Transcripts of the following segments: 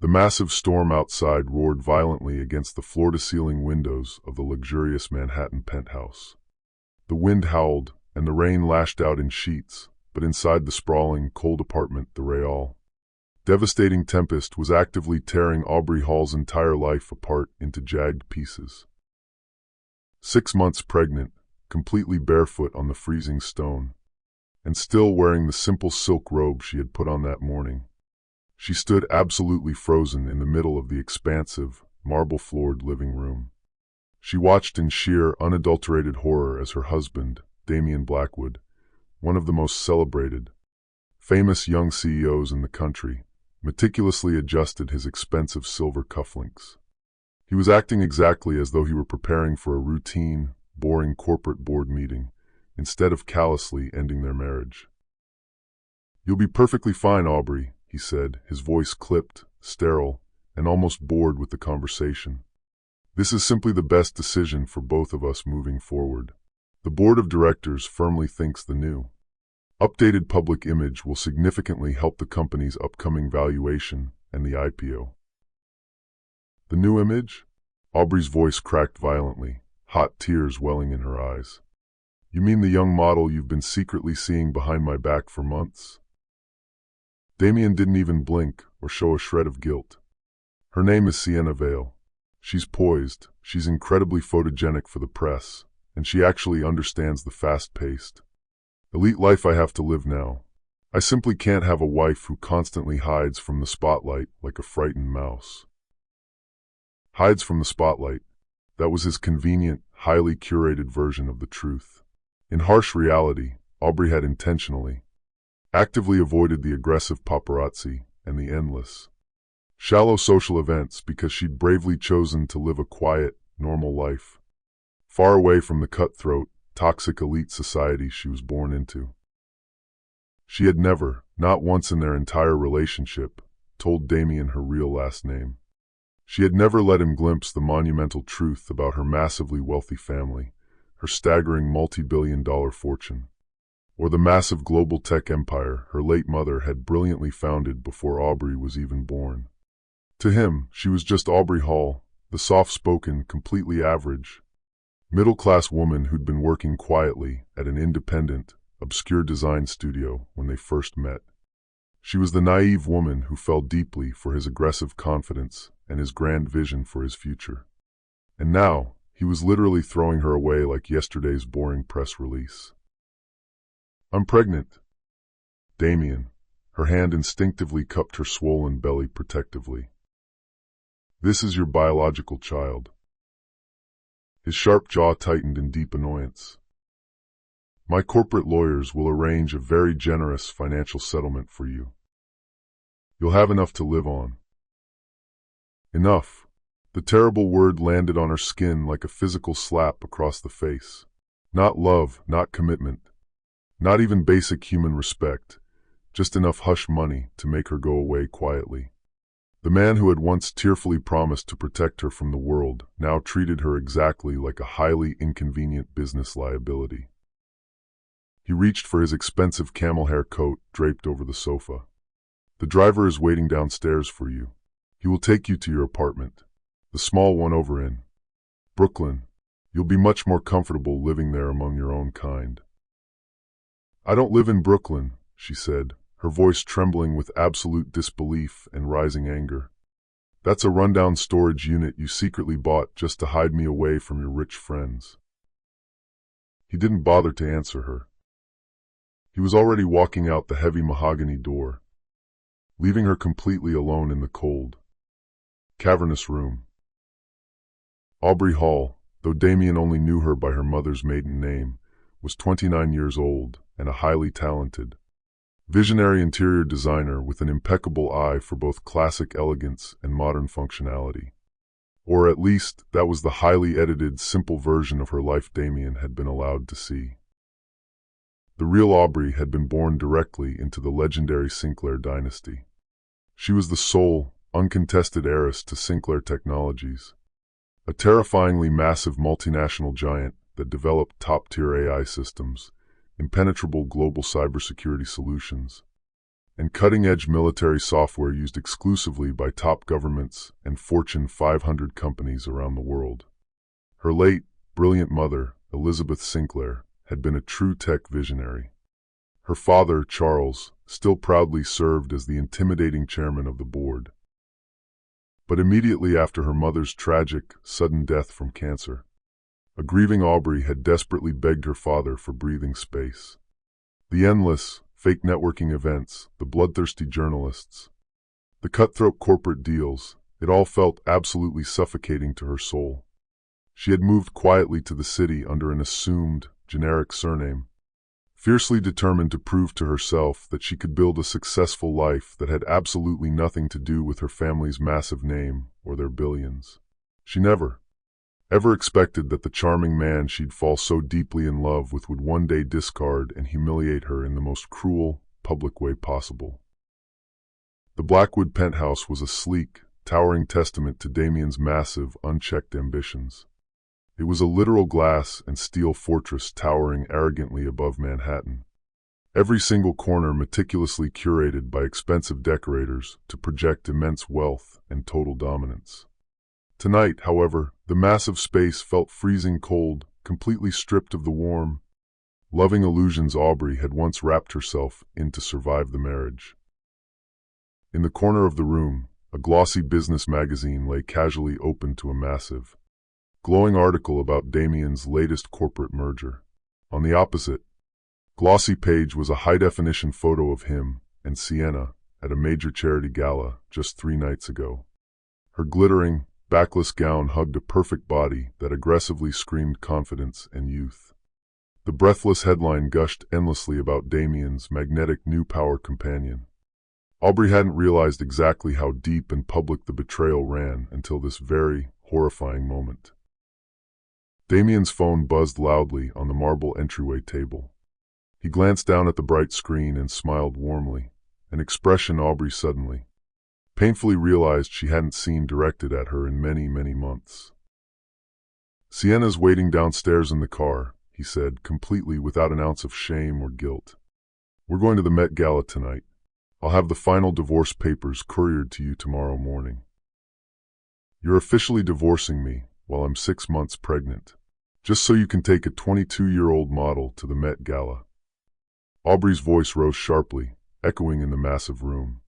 The massive storm outside roared violently against the floor-to-ceiling windows of the luxurious Manhattan penthouse. The wind howled, and the rain lashed out in sheets, but inside the sprawling, cold apartment, the Real devastating tempest was actively tearing Aubrey Hall's entire life apart into jagged pieces. 6 months pregnant, completely barefoot on the freezing stone, and still wearing the simple silk robe she had put on that morning, she stood absolutely frozen in the middle of the expansive, marble-floored living room. She watched in sheer, unadulterated horror as her husband, Damian Blackwood, one of the most celebrated, famous young CEOs in the country, meticulously adjusted his expensive silver cufflinks. He was acting exactly as though he were preparing for a routine, boring corporate board meeting, instead of callously ending their marriage. "You'll be perfectly fine, Aubrey," he said, his voice clipped, sterile, and almost bored with the conversation. "This is simply the best decision for both of us moving forward. The board of directors firmly thinks the new, updated public image will significantly help the company's upcoming valuation and the IPO." "The new image?" Aubrey's voice cracked violently, hot tears welling in her eyes. "You mean the young model you've been secretly seeing behind my back for months?" Damian didn't even blink or show a shred of guilt. "Her name is Sienna Vale. She's poised, she's incredibly photogenic for the press, and she actually understands the fast-paced, elite life I have to live now. I simply can't have a wife who constantly hides from the spotlight like a frightened mouse." Hides from the spotlight. That was his convenient, highly curated version of the truth. In harsh reality, Aubrey had intentionally, actively avoided the aggressive paparazzi and the endless, shallow social events because she'd bravely chosen to live a quiet, normal life, far away from the cutthroat, toxic elite society she was born into. She had never, not once in their entire relationship, told Damian her real last name. She had never let him glimpse the monumental truth about her massively wealthy family, her staggering multi-billion-dollar fortune, or the massive global tech empire her late mother had brilliantly founded before Aubrey was even born. To him, she was just Aubrey Hall, the soft-spoken, completely average, middle-class woman who'd been working quietly at an independent, obscure design studio when they first met. She was the naive woman who fell deeply for his aggressive confidence and his grand vision for his future. And now, he was literally throwing her away like yesterday's boring press release. "I'm pregnant." Damian, her hand instinctively cupped her swollen belly protectively. "This is your biological child." His sharp jaw tightened in deep annoyance. "My corporate lawyers will arrange a very generous financial settlement for you. You'll have enough to live on." Enough. The terrible word landed on her skin like a physical slap across the face. Not love, not commitment, not even basic human respect, just enough hush money to make her go away quietly. The man who had once tearfully promised to protect her from the world now treated her exactly like a highly inconvenient business liability. He reached for his expensive camel hair coat draped over the sofa. "The driver is waiting downstairs for you. He will take you to your apartment, the small one over in Brooklyn. You'll be much more comfortable living there among your own kind." "I don't live in Brooklyn," she said, her voice trembling with absolute disbelief and rising anger. "That's a rundown storage unit you secretly bought just to hide me away from your rich friends." He didn't bother to answer her. He was already walking out the heavy mahogany door, leaving her completely alone in the cold, cavernous room. Aubrey Hall, though Damian only knew her by her mother's maiden name, was 29 years old and a highly talented, visionary interior designer with an impeccable eye for both classic elegance and modern functionality. Or at least, that was the highly edited, simple version of her life Damian had been allowed to see. The real Aubrey had been born directly into the legendary Sinclair dynasty. She was the sole, uncontested heiress to Sinclair Technologies, a terrifyingly massive multinational giant that developed top-tier AI systems, impenetrable global cybersecurity solutions, and cutting-edge military software used exclusively by top governments and Fortune 500 companies around the world. Her late, brilliant mother, Elizabeth Sinclair, had been a true tech visionary. Her father, Charles, still proudly served as the intimidating chairman of the board. But immediately after her mother's tragic, sudden death from cancer, a grieving Aubrey had desperately begged her father for breathing space. The endless, fake networking events, the bloodthirsty journalists, the cutthroat corporate deals, it all felt absolutely suffocating to her soul. She had moved quietly to the city under an assumed, generic surname, fiercely determined to prove to herself that she could build a successful life that had absolutely nothing to do with her family's massive name or their billions. She never, ever expected that the charming man she'd fall so deeply in love with would one day discard and humiliate her in the most cruel, public way possible. The Blackwood penthouse was a sleek, towering testament to Damien's massive, unchecked ambitions. It was a literal glass and steel fortress towering arrogantly above Manhattan. Every single corner meticulously curated by expensive decorators to project immense wealth and total dominance. Tonight, however, the massive space felt freezing cold, completely stripped of the warm, loving illusions Aubrey had once wrapped herself in to survive the marriage. In the corner of the room, a glossy business magazine lay casually open to a massive, glowing article about Damien's latest corporate merger. On the opposite, glossy page was a high-definition photo of him and Sienna at a major charity gala just 3 nights ago. Her glittering, backless gown hugged a perfect body that aggressively screamed confidence and youth. The breathless headline gushed endlessly about Damien's magnetic new power companion. Aubrey hadn't realized exactly how deep and public the betrayal ran until this very horrifying moment. Damien's phone buzzed loudly on the marble entryway table. He glanced down at the bright screen and smiled warmly, an expression Aubrey suddenly, painfully realized she hadn't seen directed at her in many, many months. "Sienna's waiting downstairs in the car," he said, completely without an ounce of shame or guilt. "We're going to the Met Gala tonight. I'll have the final divorce papers couriered to you tomorrow morning. You're officially divorcing me while I'm 6 months pregnant, just so you can take a 22-year-old model to the Met Gala." Aubrey's voice rose sharply, echoing in the massive room.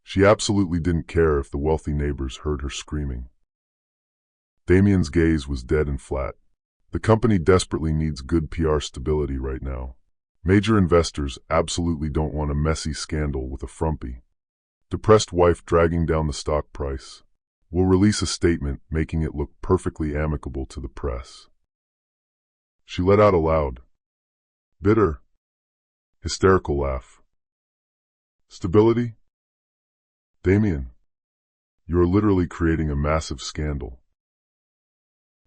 She absolutely didn't care if the wealthy neighbors heard her screaming. Damien's gaze was dead and flat. The company desperately needs good PR stability right now. Major investors absolutely don't want a messy scandal with a frumpy, depressed wife dragging down the stock price. We'll release a statement making it look perfectly amicable to the press. She let out a loud, bitter, hysterical laugh. Stability? Damien, you are literally creating a massive scandal.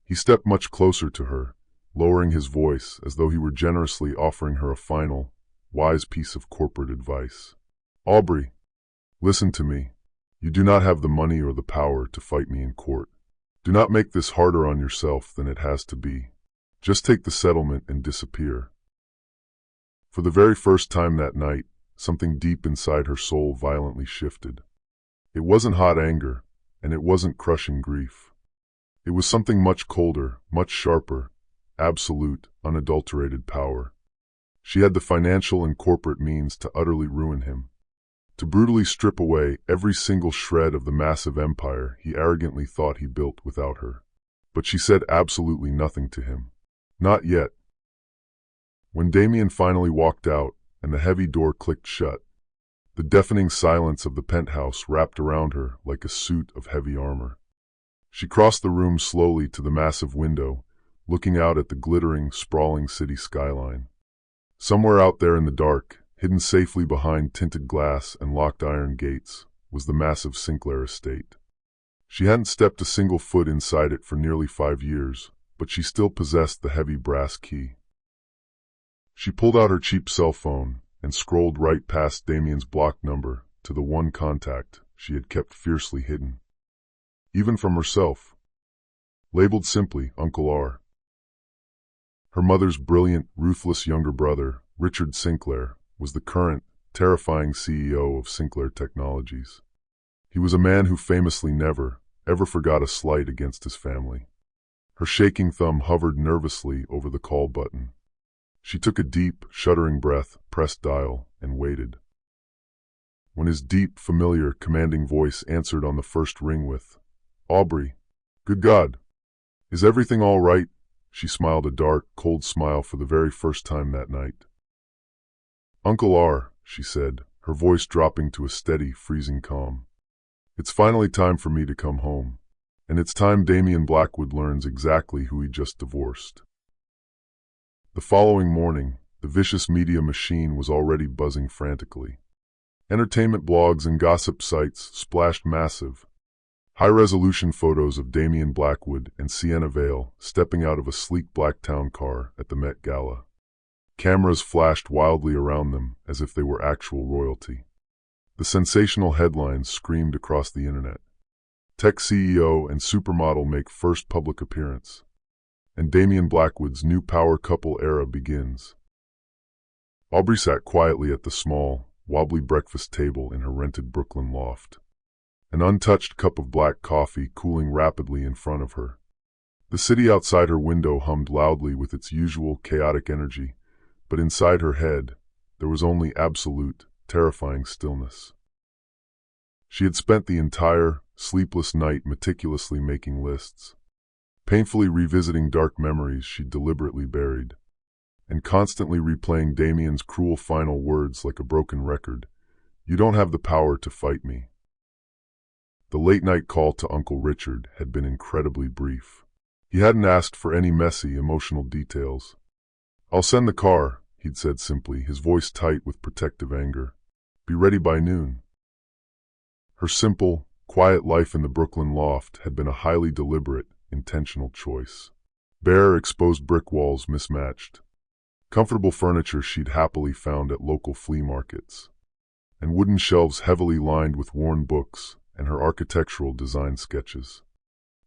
He stepped much closer to her, lowering his voice as though he were generously offering her a final, wise piece of corporate advice. "Aubrey, listen to me. You do not have the money or the power to fight me in court. Do not make this harder on yourself than it has to be. Just take the settlement and disappear." For the very first time that night, something deep inside her soul violently shifted. It wasn't hot anger, and it wasn't crushing grief. It was something much colder, much sharper, absolute, unadulterated power. She had the financial and corporate means to utterly ruin him, to brutally strip away every single shred of the massive empire he arrogantly thought he built without her. But she said absolutely nothing to him. Not yet. When Damien finally walked out and the heavy door clicked shut, the deafening silence of the penthouse wrapped around her like a suit of heavy armor. She crossed the room slowly to the massive window, looking out at the glittering, sprawling city skyline. Somewhere out there in the dark, hidden safely behind tinted glass and locked iron gates, was the massive Sinclair estate. She hadn't stepped a single foot inside it for nearly 5 years, but she still possessed the heavy brass key. She pulled out her cheap cell phone and scrolled right past Damien's blocked number to the one contact she had kept fiercely hidden, even from herself, labeled simply Uncle R. Her mother's brilliant, ruthless younger brother, Richard Sinclair, was the current, terrifying CEO of Sinclair Technologies. He was a man who famously never, ever forgot a slight against his family. Her shaking thumb hovered nervously over the call button. She took a deep, shuddering breath, pressed dial, and waited. When his deep, familiar, commanding voice answered on the first ring with, "Aubrey, good God, is everything all right?" She smiled a dark, cold smile for the very first time that night. "Uncle R," she said, her voice dropping to a steady, freezing calm. "It's finally time for me to come home. And it's time Damian Blackwood learns exactly who he just divorced." The following morning, the vicious media machine was already buzzing frantically. Entertainment blogs and gossip sites splashed massive, high-resolution photos of Damian Blackwood and Sienna Vale stepping out of a sleek black town car at the Met Gala. Cameras flashed wildly around them as if they were actual royalty. The sensational headlines screamed across the internet. Tech CEO and supermodel make first public appearance, and Damian Blackwood's new power couple era begins. Aubrey sat quietly at the small, wobbly breakfast table in her rented Brooklyn loft, an untouched cup of black coffee cooling rapidly in front of her. The city outside her window hummed loudly with its usual chaotic energy, but inside her head, there was only absolute, terrifying stillness. She had spent the entire, sleepless night meticulously making lists, painfully revisiting dark memories she'd deliberately buried, and constantly replaying Damian's cruel final words like a broken record, "You don't have the power to fight me." The late-night call to Uncle Richard had been incredibly brief. He hadn't asked for any messy, emotional details. "I'll send the car," he'd said simply, his voice tight with protective anger. "Be ready by noon." Her simple, quiet life in the Brooklyn loft had been a highly deliberate, intentional choice. Bare, exposed brick walls mismatched, comfortable furniture she'd happily found at local flea markets, and wooden shelves heavily lined with worn books and her architectural design sketches.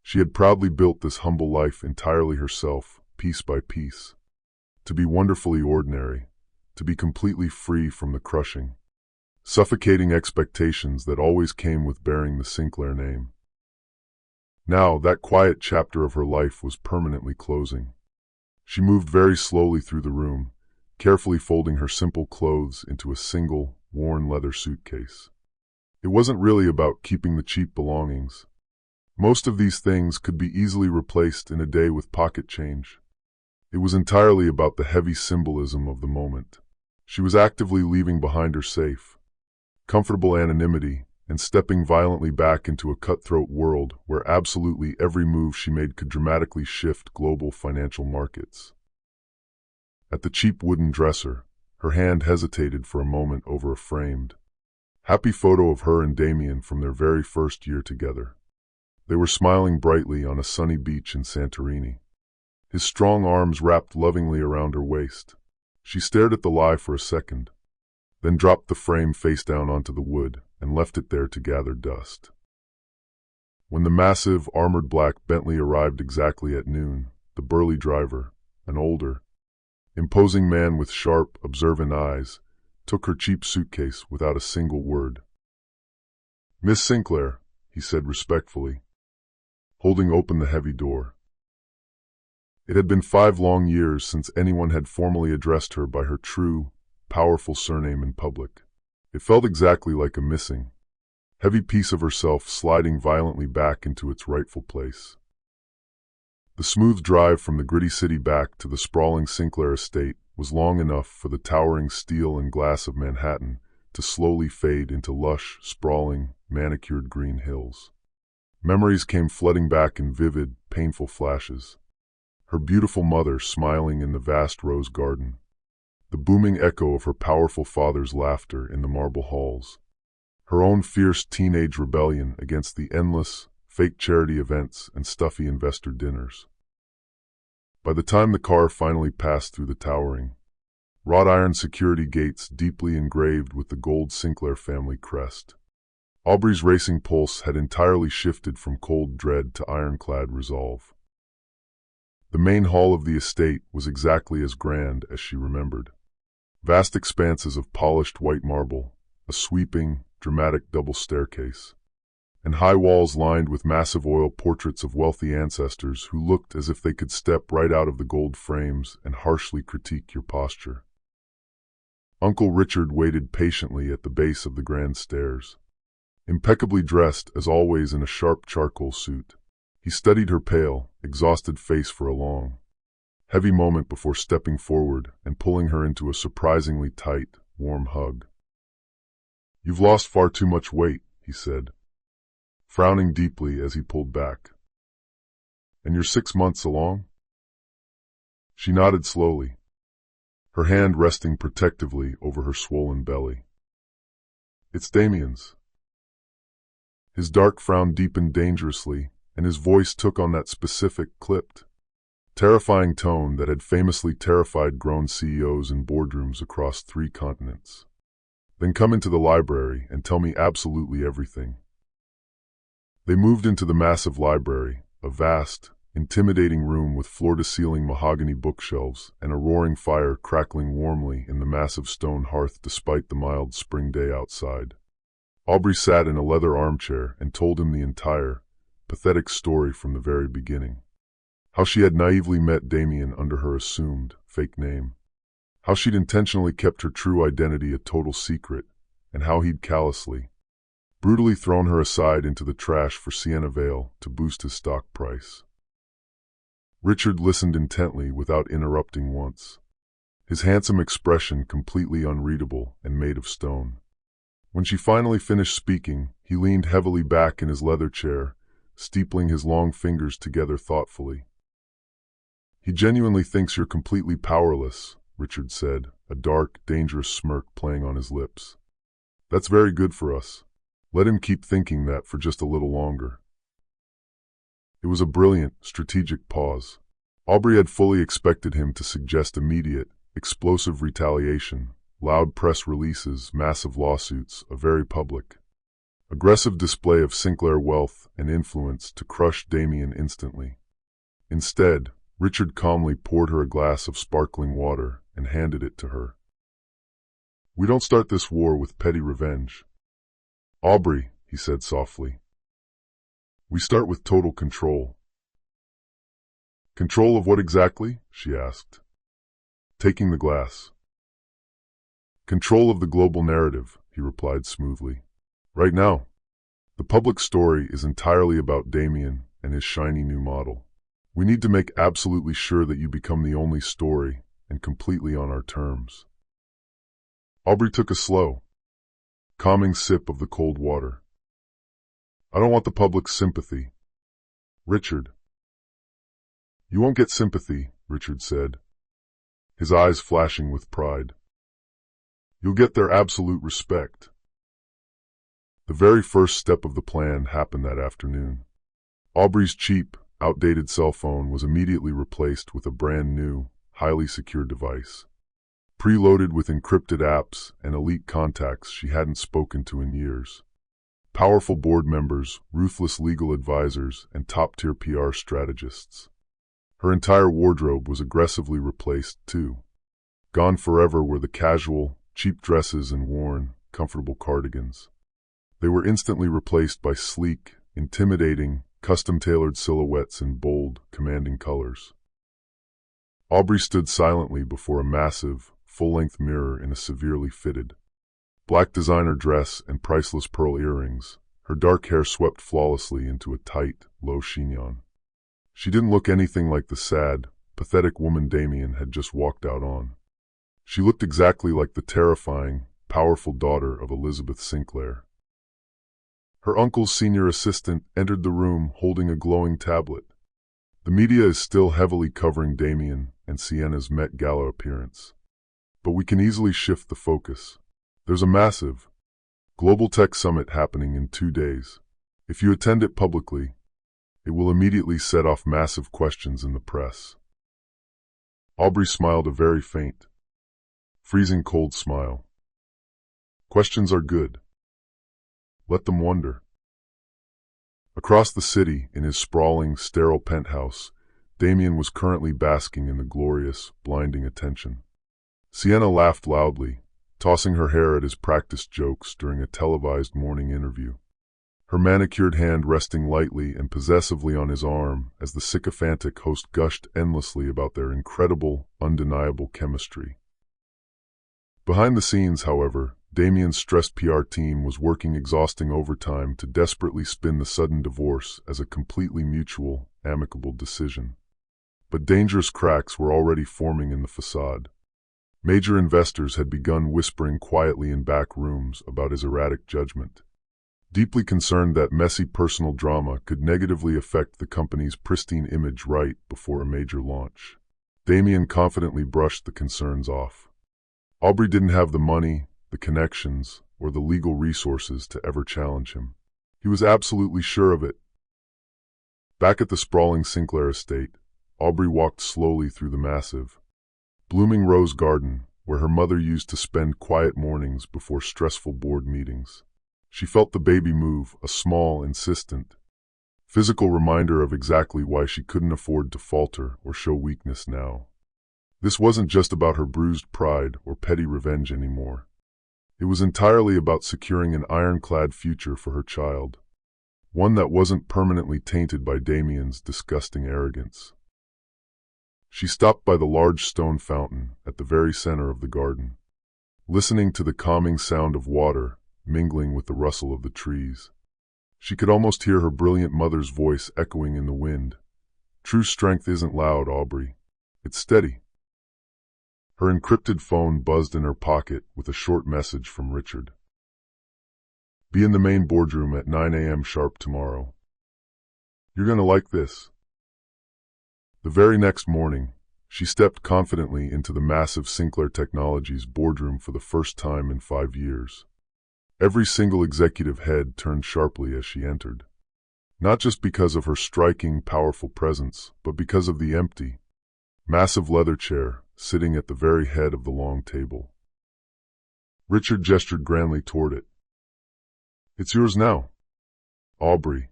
She had proudly built this humble life entirely herself, piece by piece. To be wonderfully ordinary, to be completely free from the crushing, suffocating expectations that always came with bearing the Sinclair name. Now, that quiet chapter of her life was permanently closing. She moved very slowly through the room, carefully folding her simple clothes into a single, worn leather suitcase. It wasn't really about keeping the cheap belongings. Most of these things could be easily replaced in a day with pocket change. It was entirely about the heavy symbolism of the moment. She was actively leaving behind her safe, comfortable anonymity, and stepping violently back into a cutthroat world where absolutely every move she made could dramatically shift global financial markets. At the cheap wooden dresser, her hand hesitated for a moment over a framed, happy photo of her and Damian from their very first year together. They were smiling brightly on a sunny beach in Santorini, his strong arms wrapped lovingly around her waist. She stared at the lie for a second, then dropped the frame face down onto the wood and left it there to gather dust. When the massive, armored black Bentley arrived exactly at noon, the burly driver, an older, imposing man with sharp, observant eyes, took her cheap suitcase without a single word. "Miss Sinclair," he said respectfully, holding open the heavy door. It had been 5 long years since anyone had formally addressed her by her true, powerful surname in public. It felt exactly like a missing, heavy piece of herself sliding violently back into its rightful place. The smooth drive from the gritty city back to the sprawling Sinclair estate was long enough for the towering steel and glass of Manhattan to slowly fade into lush, sprawling, manicured green hills. Memories came flooding back in vivid, painful flashes. Her beautiful mother smiling in the vast rose garden, the booming echo of her powerful father's laughter in the marble halls, her own fierce teenage rebellion against the endless, fake charity events and stuffy investor dinners. By the time the car finally passed through the towering, wrought iron security gates deeply engraved with the gold Sinclair family crest, Aubrey's racing pulse had entirely shifted from cold dread to ironclad resolve. The main hall of the estate was exactly as grand as she remembered. Vast expanses of polished white marble, a sweeping, dramatic double staircase, and high walls lined with massive oil portraits of wealthy ancestors who looked as if they could step right out of the gold frames and harshly critique your posture. Uncle Richard waited patiently at the base of the grand stairs. Impeccably dressed, as always, in a sharp charcoal suit, he studied her pale, exhausted face for a long, heavy moment before stepping forward and pulling her into a surprisingly tight, warm hug. "You've lost far too much weight," he said, frowning deeply as he pulled back. "And you're 6 months along?" She nodded slowly, her hand resting protectively over her swollen belly. "It's Damien's." His dark frown deepened dangerously, and his voice took on that specific, clipped, terrifying tone that had famously terrified grown CEOs in boardrooms across 3 continents. "Then come into the library and tell me absolutely everything." They moved into the massive library, a vast, intimidating room with floor-to-ceiling mahogany bookshelves and a roaring fire crackling warmly in the massive stone hearth despite the mild spring day outside. Aubrey sat in a leather armchair and told him the entire, pathetic story from the very beginning. How she had naively met Damien under her assumed, fake name. How she'd intentionally kept her true identity a total secret, and how he'd callously, brutally thrown her aside into the trash for Sienna Vale to boost his stock price. Richard listened intently without interrupting once, his handsome expression completely unreadable and made of stone. When she finally finished speaking, he leaned heavily back in his leather chair, steepling his long fingers together thoughtfully. "He genuinely thinks you're completely powerless," Richard said, a dark, dangerous smirk playing on his lips. "That's very good for us. Let him keep thinking that for just a little longer." It was a brilliant, strategic pause. Aubrey had fully expected him to suggest immediate, explosive retaliation, loud press releases, massive lawsuits, a very public, aggressive display of Sinclair wealth and influence to crush Damien instantly. Instead, Richard calmly poured her a glass of sparkling water and handed it to her. "We don't start this war with petty revenge, Aubrey," he said softly. "We start with total control." "Control of what exactly?" she asked, taking the glass. "Control of the global narrative," he replied smoothly. "Right now, the public story is entirely about Damien and his shiny new model. We need to make absolutely sure that you become the only story, and completely on our terms." Aubrey took a slow, calming sip of the cold water. "I don't want the public's sympathy, Richard." "You won't get sympathy," Richard said, his eyes flashing with pride. "You'll get their absolute respect." The very first step of the plan happened that afternoon. Aubrey's cheap, outdated cell phone was immediately replaced with a brand new, highly secure device, preloaded with encrypted apps and elite contacts she hadn't spoken to in years. Powerful board members, ruthless legal advisors, and top-tier PR strategists. Her entire wardrobe was aggressively replaced, too. Gone forever were the casual, cheap dresses and worn, comfortable cardigans. They were instantly replaced by sleek, intimidating, custom-tailored silhouettes in bold, commanding colors. Aubrey stood silently before a massive, full-length mirror in a severely fitted, black designer dress and priceless pearl earrings, her dark hair swept flawlessly into a tight, low chignon. She didn't look anything like the sad, pathetic woman Damien had just walked out on. She looked exactly like the terrifying, powerful daughter of Elizabeth Sinclair. Her uncle's senior assistant entered the room holding a glowing tablet. The media is still heavily covering Damien and Sienna's Met Gala appearance. But we can easily shift the focus. There's a massive, global tech summit happening in 2 days. If you attend it publicly, it will immediately set off massive questions in the press. Aubrey smiled a very faint, freezing cold smile. Questions are good. Let them wonder. Across the city, in his sprawling, sterile penthouse, Damien was currently basking in the glorious, blinding attention. Sienna laughed loudly, tossing her hair at his practiced jokes during a televised morning interview. Her manicured hand resting lightly and possessively on his arm as the sycophantic host gushed endlessly about their incredible, undeniable chemistry. Behind the scenes, however, Damien's stressed PR team was working exhausting overtime to desperately spin the sudden divorce as a completely mutual, amicable decision. But dangerous cracks were already forming in the facade. Major investors had begun whispering quietly in back rooms about his erratic judgment, deeply concerned that messy personal drama could negatively affect the company's pristine image right before a major launch. Damien confidently brushed the concerns off. Aubrey didn't have the money, the connections, or the legal resources to ever challenge him. He was absolutely sure of it. Back at the sprawling Sinclair estate, Aubrey walked slowly through the massive, blooming rose garden where her mother used to spend quiet mornings before stressful board meetings. She felt the baby move, a small, insistent, physical reminder of exactly why she couldn't afford to falter or show weakness now. This wasn't just about her bruised pride or petty revenge anymore. It was entirely about securing an ironclad future for her child, one that wasn't permanently tainted by Damien's disgusting arrogance. She stopped by the large stone fountain at the very center of the garden, listening to the calming sound of water mingling with the rustle of the trees. She could almost hear her brilliant mother's voice echoing in the wind. True strength isn't loud, Aubrey. It's steady. Her encrypted phone buzzed in her pocket with a short message from Richard. Be in the main boardroom at 9 a.m. sharp tomorrow. You're gonna like this. The very next morning, she stepped confidently into the massive Sinclair Technologies boardroom for the first time in 5 years. Every single executive head turned sharply as she entered. Not just because of her striking, powerful presence, but because of the empty, massive leather chair sitting at the very head of the long table. Richard gestured grandly toward it. It's yours now, Aubrey.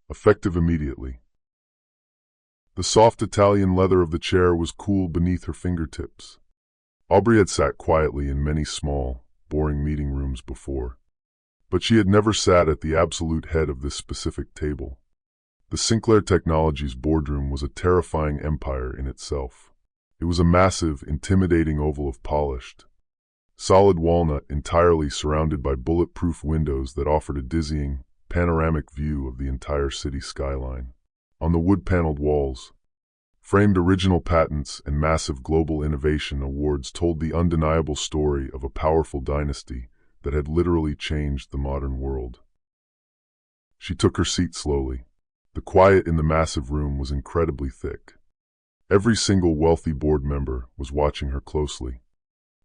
Effective immediately. The soft Italian leather of the chair was cool beneath her fingertips. Aubrey had sat quietly in many small, boring meeting rooms before, but she had never sat at the absolute head of this specific table. The Sinclair Technologies boardroom was a terrifying empire in itself. It was a massive, intimidating oval of polished, solid walnut entirely surrounded by bulletproof windows that offered a dizzying, panoramic view of the entire city skyline. On the wood-paneled walls, framed original patents and massive global innovation awards told the undeniable story of a powerful dynasty that had literally changed the modern world. She took her seat slowly. The quiet in the massive room was incredibly thick. Every single wealthy board member was watching her closely,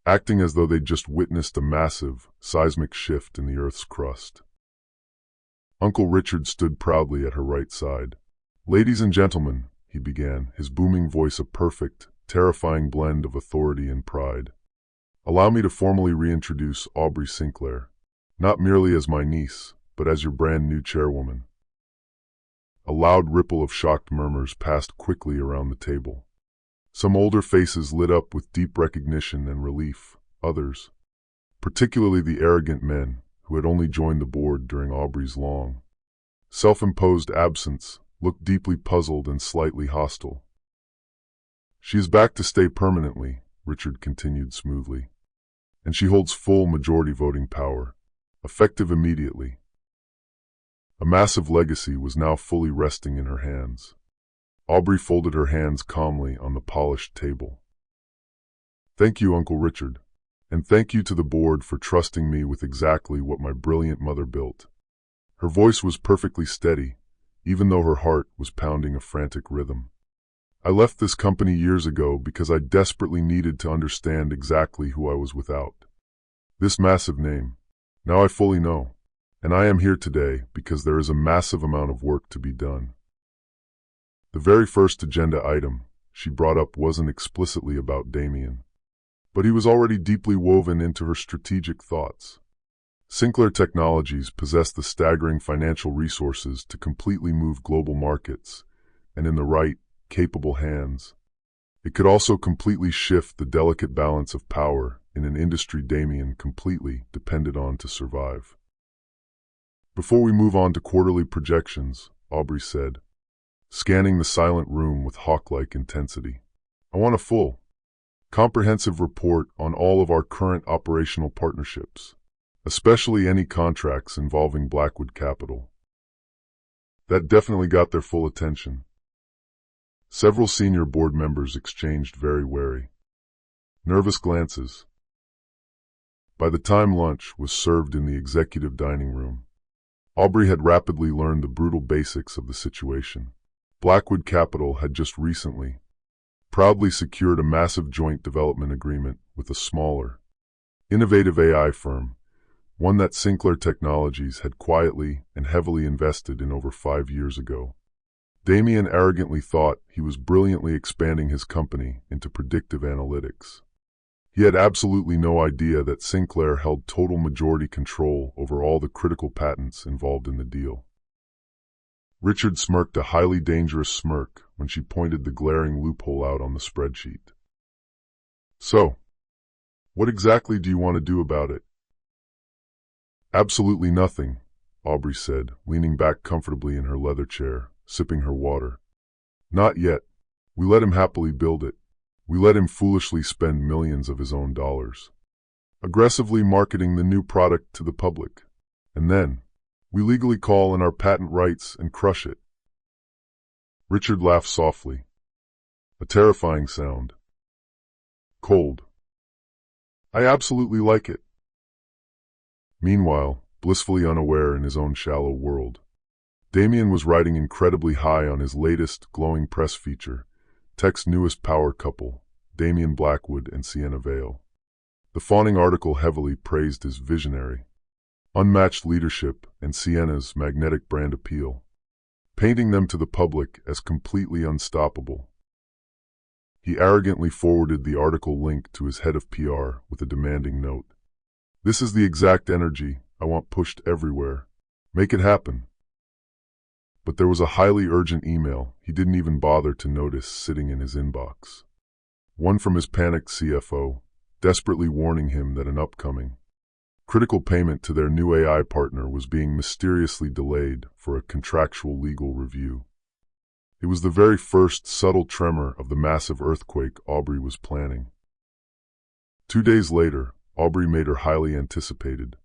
acting as though they'd just witnessed a massive, seismic shift in the Earth's crust. Uncle Richard stood proudly at her right side. Ladies and gentlemen, he began, his booming voice a perfect, terrifying blend of authority and pride. Allow me to formally reintroduce Aubrey Sinclair, not merely as my niece, but as your brand new chairwoman. A loud ripple of shocked murmurs passed quickly around the table. Some older faces lit up with deep recognition and relief, others, particularly the arrogant men who had only joined the board during Aubrey's long, self-imposed absence, looked deeply puzzled and slightly hostile. She is back to stay permanently, Richard continued smoothly, and she holds full majority voting power, effective immediately. A massive legacy was now fully resting in her hands. Aubrey folded her hands calmly on the polished table. Thank you, Uncle Richard, and thank you to the board for trusting me with exactly what my brilliant mother built. Her voice was perfectly steady, even though her heart was pounding a frantic rhythm. I left this company years ago because I desperately needed to understand exactly who I was without. This massive name. Now I fully know, and I am here today because there is a massive amount of work to be done. The very first agenda item she brought up wasn't explicitly about Damien, but he was already deeply woven into her strategic thoughts. Sinclair Technologies possessed the staggering financial resources to completely move global markets, and in the right, capable hands, It could also completely shift the delicate balance of power in an industry Damien completely depended on to survive. Before we move on to quarterly projections, Aubrey said, scanning the silent room with hawk-like intensity, I want a full, comprehensive report on all of our current operational partnerships, especially any contracts involving Blackwood Capital. That definitely got their full attention. Several senior board members exchanged very wary, nervous glances. By the time lunch was served in the executive dining room, Aubrey had rapidly learned the brutal basics of the situation. Blackwood Capital had just recently, proudly secured a massive joint development agreement with a smaller, innovative AI firm, one that Sinclair Technologies had quietly and heavily invested in over 5 years ago. Damien arrogantly thought he was brilliantly expanding his company into predictive analytics. He had absolutely no idea that Sinclair held total majority control over all the critical patents involved in the deal. Richard smirked a highly dangerous smirk when she pointed the glaring loophole out on the spreadsheet. So, what exactly do you want to do about it? Absolutely nothing, Aubrey said, leaning back comfortably in her leather chair, sipping her water. Not yet. We let him happily build it. We let him foolishly spend millions of his own dollars, aggressively marketing the new product to the public. And then, we legally call in our patent rights and crush it. Richard laughed softly. A terrifying sound. Cold. I absolutely like it. Meanwhile, blissfully unaware in his own shallow world, Damien was riding incredibly high on his latest glowing press feature, Tech's newest power couple, Damien Blackwood and Sienna Vale. The fawning article heavily praised his visionary, unmatched leadership and Sienna's magnetic brand appeal, painting them to the public as completely unstoppable. He arrogantly forwarded the article link to his head of PR with a demanding note. This is the exact energy I want pushed everywhere. Make it happen. But there was a highly urgent email he didn't even bother to notice sitting in his inbox. One from his panicked CFO, desperately warning him that an upcoming, critical payment to their new AI partner was being mysteriously delayed for a contractual legal review. It was the very first subtle tremor of the massive earthquake Aubrey was planning. 2 days later, Aubrey made her highly anticipated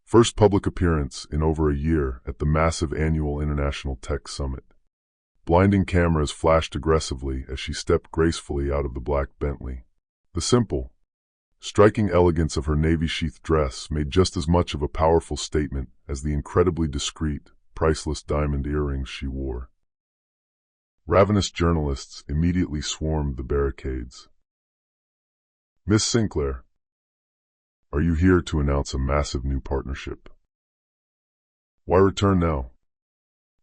first public appearance in over a year at the massive annual International Tech Summit. Blinding cameras flashed aggressively as she stepped gracefully out of the black Bentley. The simple, striking elegance of her navy-sheath dress made just as much of a powerful statement as the incredibly discreet, priceless diamond earrings she wore. Ravenous journalists immediately swarmed the barricades. Miss Sinclair, are you here to announce a massive new partnership? Why return now,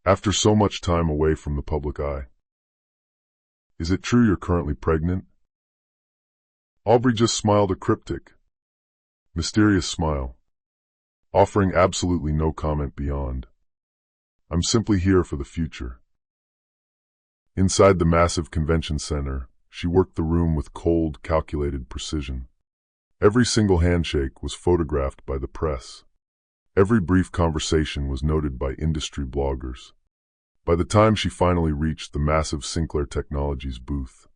after so much time away from the public eye? Is it true you're currently pregnant? Aubrey just smiled a cryptic, mysterious smile, offering absolutely no comment beyond. I'm simply here for the future. Inside the massive convention center, she worked the room with cold, calculated precision. Every single handshake was photographed by the press. Every brief conversation was noted by industry bloggers. By the time she finally reached the massive Sinclair Technologies booth,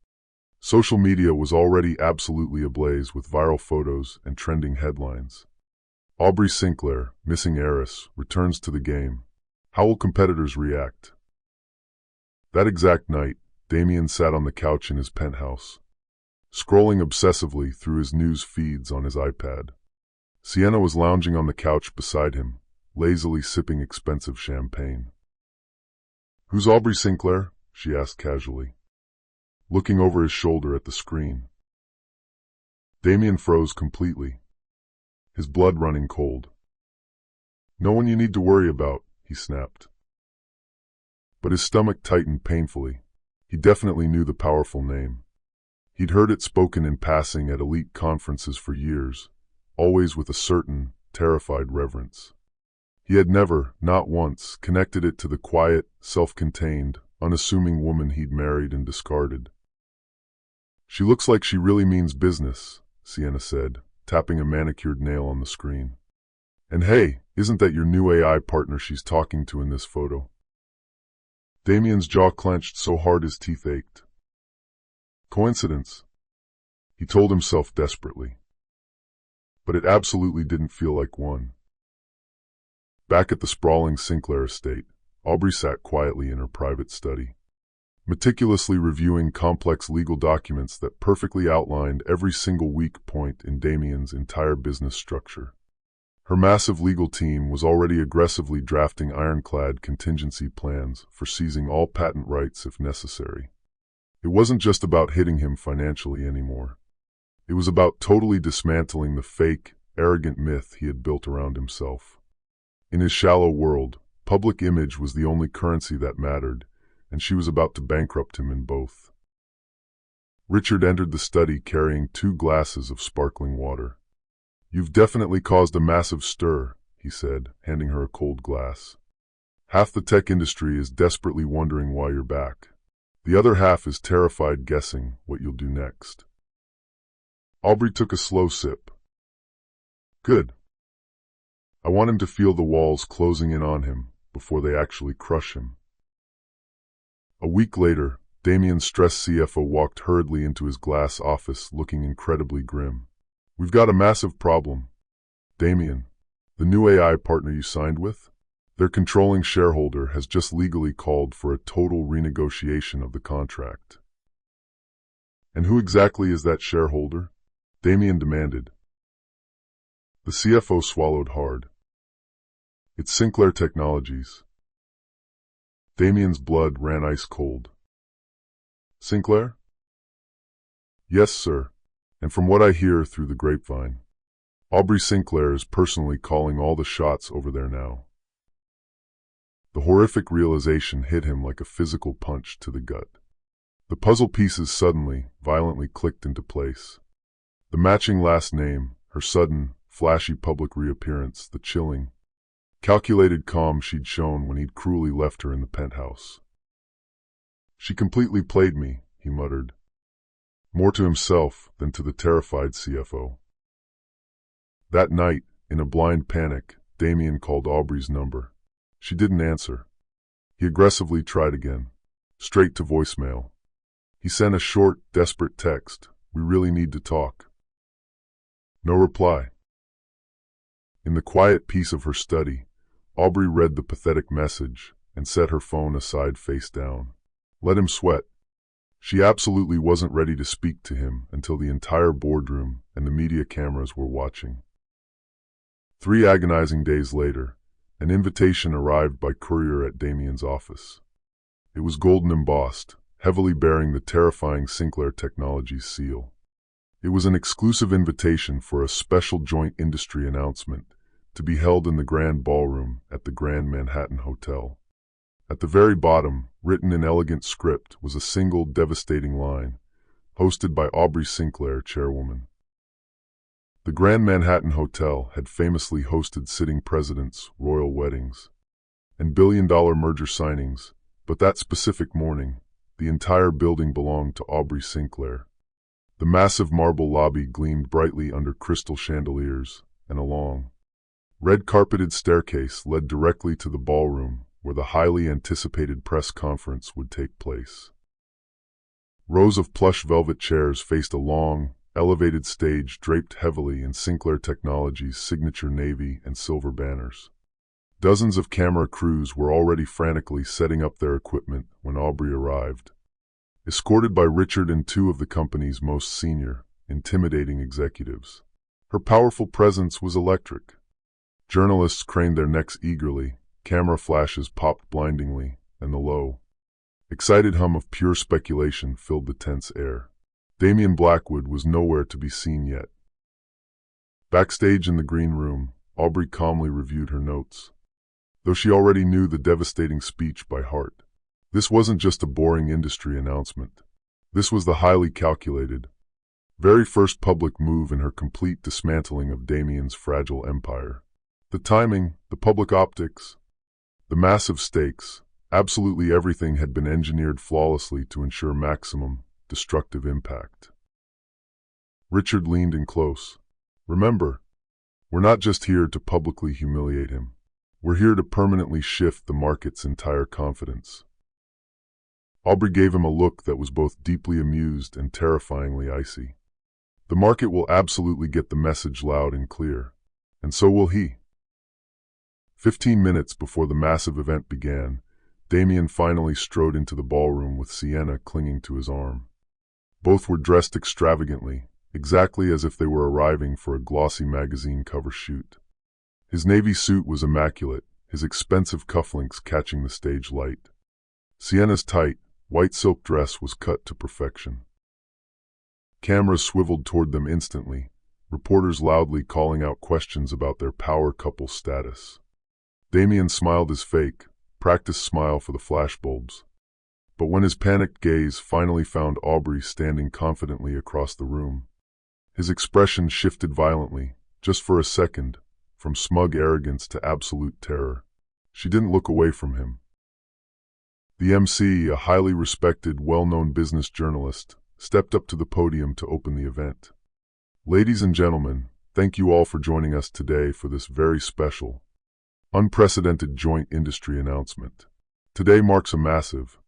social media was already absolutely ablaze with viral photos and trending headlines. Aubrey Sinclair, missing heiress, returns to the game. How will competitors react? That exact night, Damien sat on the couch in his penthouse, scrolling obsessively through his news feeds on his iPad. Sienna was lounging on the couch beside him, lazily sipping expensive champagne. Who's Aubrey Sinclair? She asked casually, looking over his shoulder at the screen. Damien froze completely, his blood running cold. No one you need to worry about, he snapped. But his stomach tightened painfully. He definitely knew the powerful name. He'd heard it spoken in passing at elite conferences for years, always with a certain, terrified reverence. He had never, not once, connected it to the quiet, self-contained, unassuming woman he'd married and discarded. She looks like she really means business, Sienna said, tapping a manicured nail on the screen. And hey, isn't that your new AI partner she's talking to in this photo? Damien's jaw clenched so hard his teeth ached. Coincidence? He told himself desperately. But it absolutely didn't feel like one. Back at the sprawling Sinclair estate, Aubrey sat quietly in her private study, meticulously reviewing complex legal documents that perfectly outlined every single weak point in Damien's entire business structure. Her massive legal team was already aggressively drafting ironclad contingency plans for seizing all patent rights if necessary. It wasn't just about hitting him financially anymore. It was about totally dismantling the fake, arrogant myth he had built around himself. In his shallow world, public image was the only currency that mattered, and she was about to bankrupt him in both. Richard entered the study carrying 2 glasses of sparkling water. "You've definitely caused a massive stir," he said, handing her a cold glass. "Half the tech industry is desperately wondering why you're back. The other half is terrified guessing what you'll do next." Aubrey took a slow sip. "Good. I want him to feel the walls closing in on him before they actually crush him." A week later, Damien's stressed CFO walked hurriedly into his glass office looking incredibly grim. "We've got a massive problem. Damien, the new AI partner you signed with, their controlling shareholder has just legally called for a total renegotiation of the contract." "And who exactly is that shareholder?" Damien demanded. The CFO swallowed hard. "It's Sinclair Technologies." Damien's blood ran ice cold. "Sinclair?" "Yes, sir. And from what I hear through the grapevine, Aubrey Sinclair is personally calling all the shots over there now." The horrific realization hit him like a physical punch to the gut. The puzzle pieces suddenly, violently clicked into place. The matching last name, her sudden, flashy public reappearance, the chilling, calculated calm she'd shown when he'd cruelly left her in the penthouse. "She completely played me," he muttered, more to himself than to the terrified CFO. That night, in a blind panic, Damien called Aubrey's number. She didn't answer. He aggressively tried again, straight to voicemail. He sent a short, desperate text, "We really need to talk." No reply. In the quiet peace of her study, Aubrey read the pathetic message and set her phone aside face down. Let him sweat. She absolutely wasn't ready to speak to him until the entire boardroom and the media cameras were watching. 3 agonizing days later, an invitation arrived by courier at Damien's office. It was golden embossed, heavily bearing the terrifying Sinclair Technologies seal. It was an exclusive invitation for a special joint industry announcement to be held in the Grand Ballroom at the Grand Manhattan Hotel. At the very bottom, written in elegant script, was a single devastating line, hosted by Aubrey Sinclair, chairwoman. The Grand Manhattan Hotel had famously hosted sitting presidents, royal weddings, and billion-dollar merger signings, but that specific morning, the entire building belonged to Aubrey Sinclair. The massive marble lobby gleamed brightly under crystal chandeliers, and a long, red-carpeted staircase led directly to the ballroom where the highly anticipated press conference would take place. Rows of plush velvet chairs faced a long, elevated stage draped heavily in Sinclair Technologies' signature navy and silver banners. Dozens of camera crews were already frantically setting up their equipment when Aubrey arrived, escorted by Richard and 2 of the company's most senior, intimidating executives. Her powerful presence was electric. Journalists craned their necks eagerly, camera flashes popped blindingly, and the low, excited hum of pure speculation filled the tense air. Damien Blackwood was nowhere to be seen yet. Backstage in the green room, Aubrey calmly reviewed her notes, though she already knew the devastating speech by heart. This wasn't just a boring industry announcement. This was the highly calculated, very first public move in her complete dismantling of Damien's fragile empire. The timing, the public optics, the massive stakes, absolutely everything had been engineered flawlessly to ensure maximum destructive impact. Richard leaned in close. "Remember, we're not just here to publicly humiliate him. We're here to permanently shift the market's entire confidence." Aubrey gave him a look that was both deeply amused and terrifyingly icy. "The market will absolutely get the message loud and clear, and so will he." 15 minutes before the massive event began, Damien finally strode into the ballroom with Sienna clinging to his arm. Both were dressed extravagantly, exactly as if they were arriving for a glossy magazine cover shoot. His navy suit was immaculate, his expensive cufflinks catching the stage light. Sienna's tight, white silk dress was cut to perfection. Cameras swiveled toward them instantly, reporters loudly calling out questions about their power couple status. Damien smiled his fake, practiced smile for the flashbulbs. But when his panicked gaze finally found Aubrey standing confidently across the room, his expression shifted violently, just for a second, from smug arrogance to absolute terror. She didn't look away from him. The MC, a highly respected, well-known business journalist, stepped up to the podium to open the event. "Ladies and gentlemen, thank you all for joining us today for this very special, unprecedented joint industry announcement. Today marks a massive,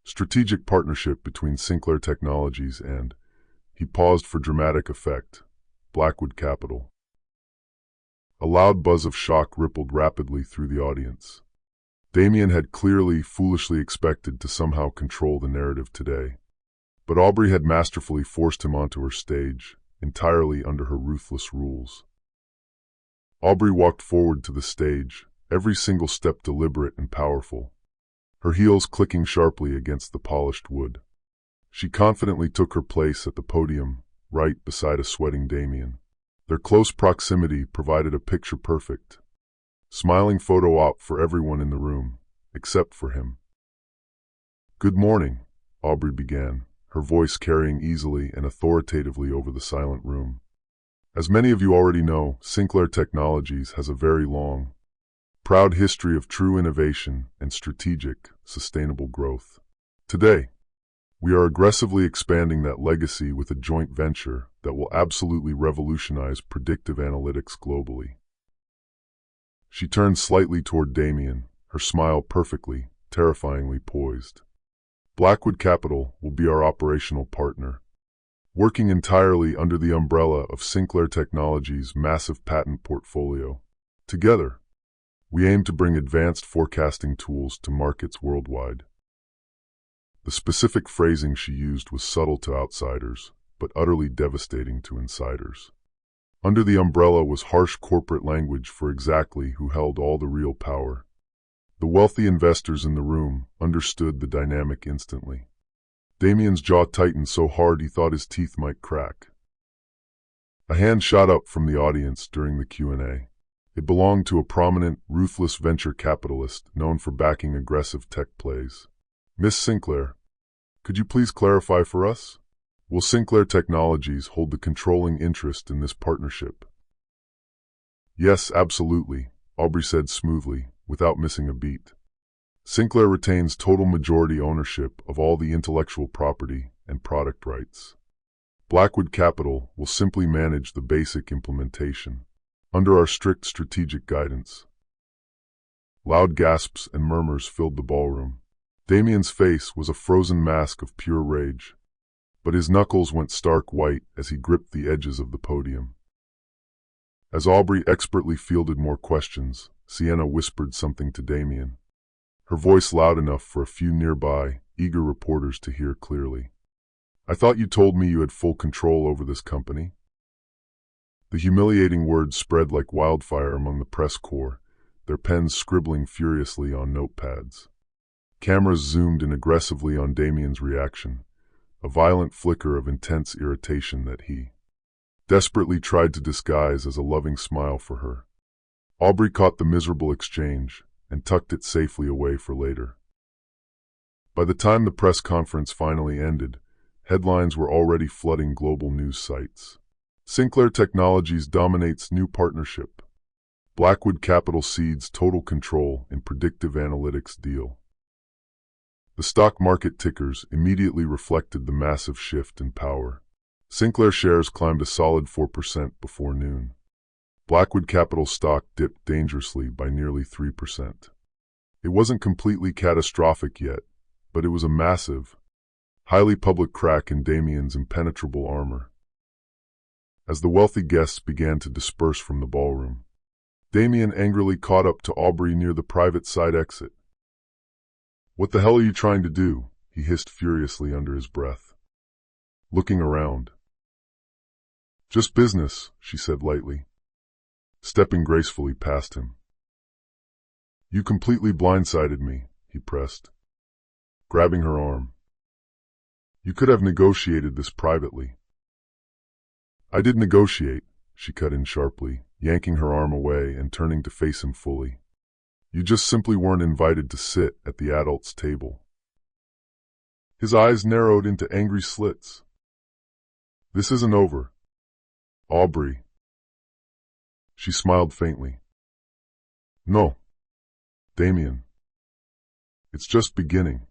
strategic partnership between Sinclair Technologies and," he paused for dramatic effect, "Blackwood Capital." A loud buzz of shock rippled rapidly through the audience. Damien had clearly, foolishly expected to somehow control the narrative today. But Aubrey had masterfully forced him onto her stage, entirely under her ruthless rules. Aubrey walked forward to the stage, every single step deliberate and powerful, her heels clicking sharply against the polished wood. She confidently took her place at the podium, right beside a sweating Damien. Their close proximity provided a picture-perfect, smiling photo op for everyone in the room, except for him. "Good morning," Aubrey began, her voice carrying easily and authoritatively over the silent room. "As many of you already know, Sinclair Technologies has a very long, proud history of true innovation and strategic, sustainable growth. Today, we are aggressively expanding that legacy with a joint venture that will absolutely revolutionize predictive analytics globally." She turned slightly toward Damien, her smile perfectly, terrifyingly poised. "Blackwood Capital will be our operational partner, working entirely under the umbrella of Sinclair Technologies' massive patent portfolio. Together, we aim to bring advanced forecasting tools to markets worldwide." The specific phrasing she used was subtle to outsiders, but utterly devastating to insiders. Under the umbrella was harsh corporate language for exactly who held all the real power. The wealthy investors in the room understood the dynamic instantly. Damien's jaw tightened so hard he thought his teeth might crack. A hand shot up from the audience during the Q&A. It belonged to a prominent, ruthless venture capitalist known for backing aggressive tech plays. "Miss Sinclair, could you please clarify for us? Will Sinclair Technologies hold the controlling interest in this partnership?" "Yes, absolutely," Aubrey said smoothly, without missing a beat. "Sinclair retains total majority ownership of all the intellectual property and product rights. Blackwood Capital will simply manage the basic implementation, under our strict strategic guidance." Loud gasps and murmurs filled the ballroom. Damien's face was a frozen mask of pure rage, but his knuckles went stark white as he gripped the edges of the podium. As Aubrey expertly fielded more questions, Sienna whispered something to Damien, her voice loud enough for a few nearby, eager reporters to hear clearly. "I thought you told me you had full control over this company." The humiliating words spread like wildfire among the press corps, their pens scribbling furiously on notepads. Cameras zoomed in aggressively on Damien's reaction, a violent flicker of intense irritation that he desperately tried to disguise as a loving smile for her. Aubrey caught the miserable exchange and tucked it safely away for later. By the time the press conference finally ended, headlines were already flooding global news sites. "Sinclair Technologies dominates new partnership. Blackwood Capital cedes total control in predictive analytics deal." The stock market tickers immediately reflected the massive shift in power. Sinclair shares climbed a solid 4% before noon. Blackwood Capital stock dipped dangerously by nearly 3%. It wasn't completely catastrophic yet, but it was a massive, highly public crack in Damien's impenetrable armor. As the wealthy guests began to disperse from the ballroom, Damien angrily caught up to Aubrey near the private side exit. "What the hell are you trying to do?" he hissed furiously under his breath. Looking around. "Just business," she said lightly, stepping gracefully past him. "You completely blindsided me," he pressed, grabbing her arm. "You could have negotiated this privately." "I did negotiate," she cut in sharply, yanking her arm away and turning to face him fully. "You just simply weren't invited to sit at the adults' table." His eyes narrowed into angry slits. "This isn't over, Aubrey." She smiled faintly. "No, Damien. It's just beginning."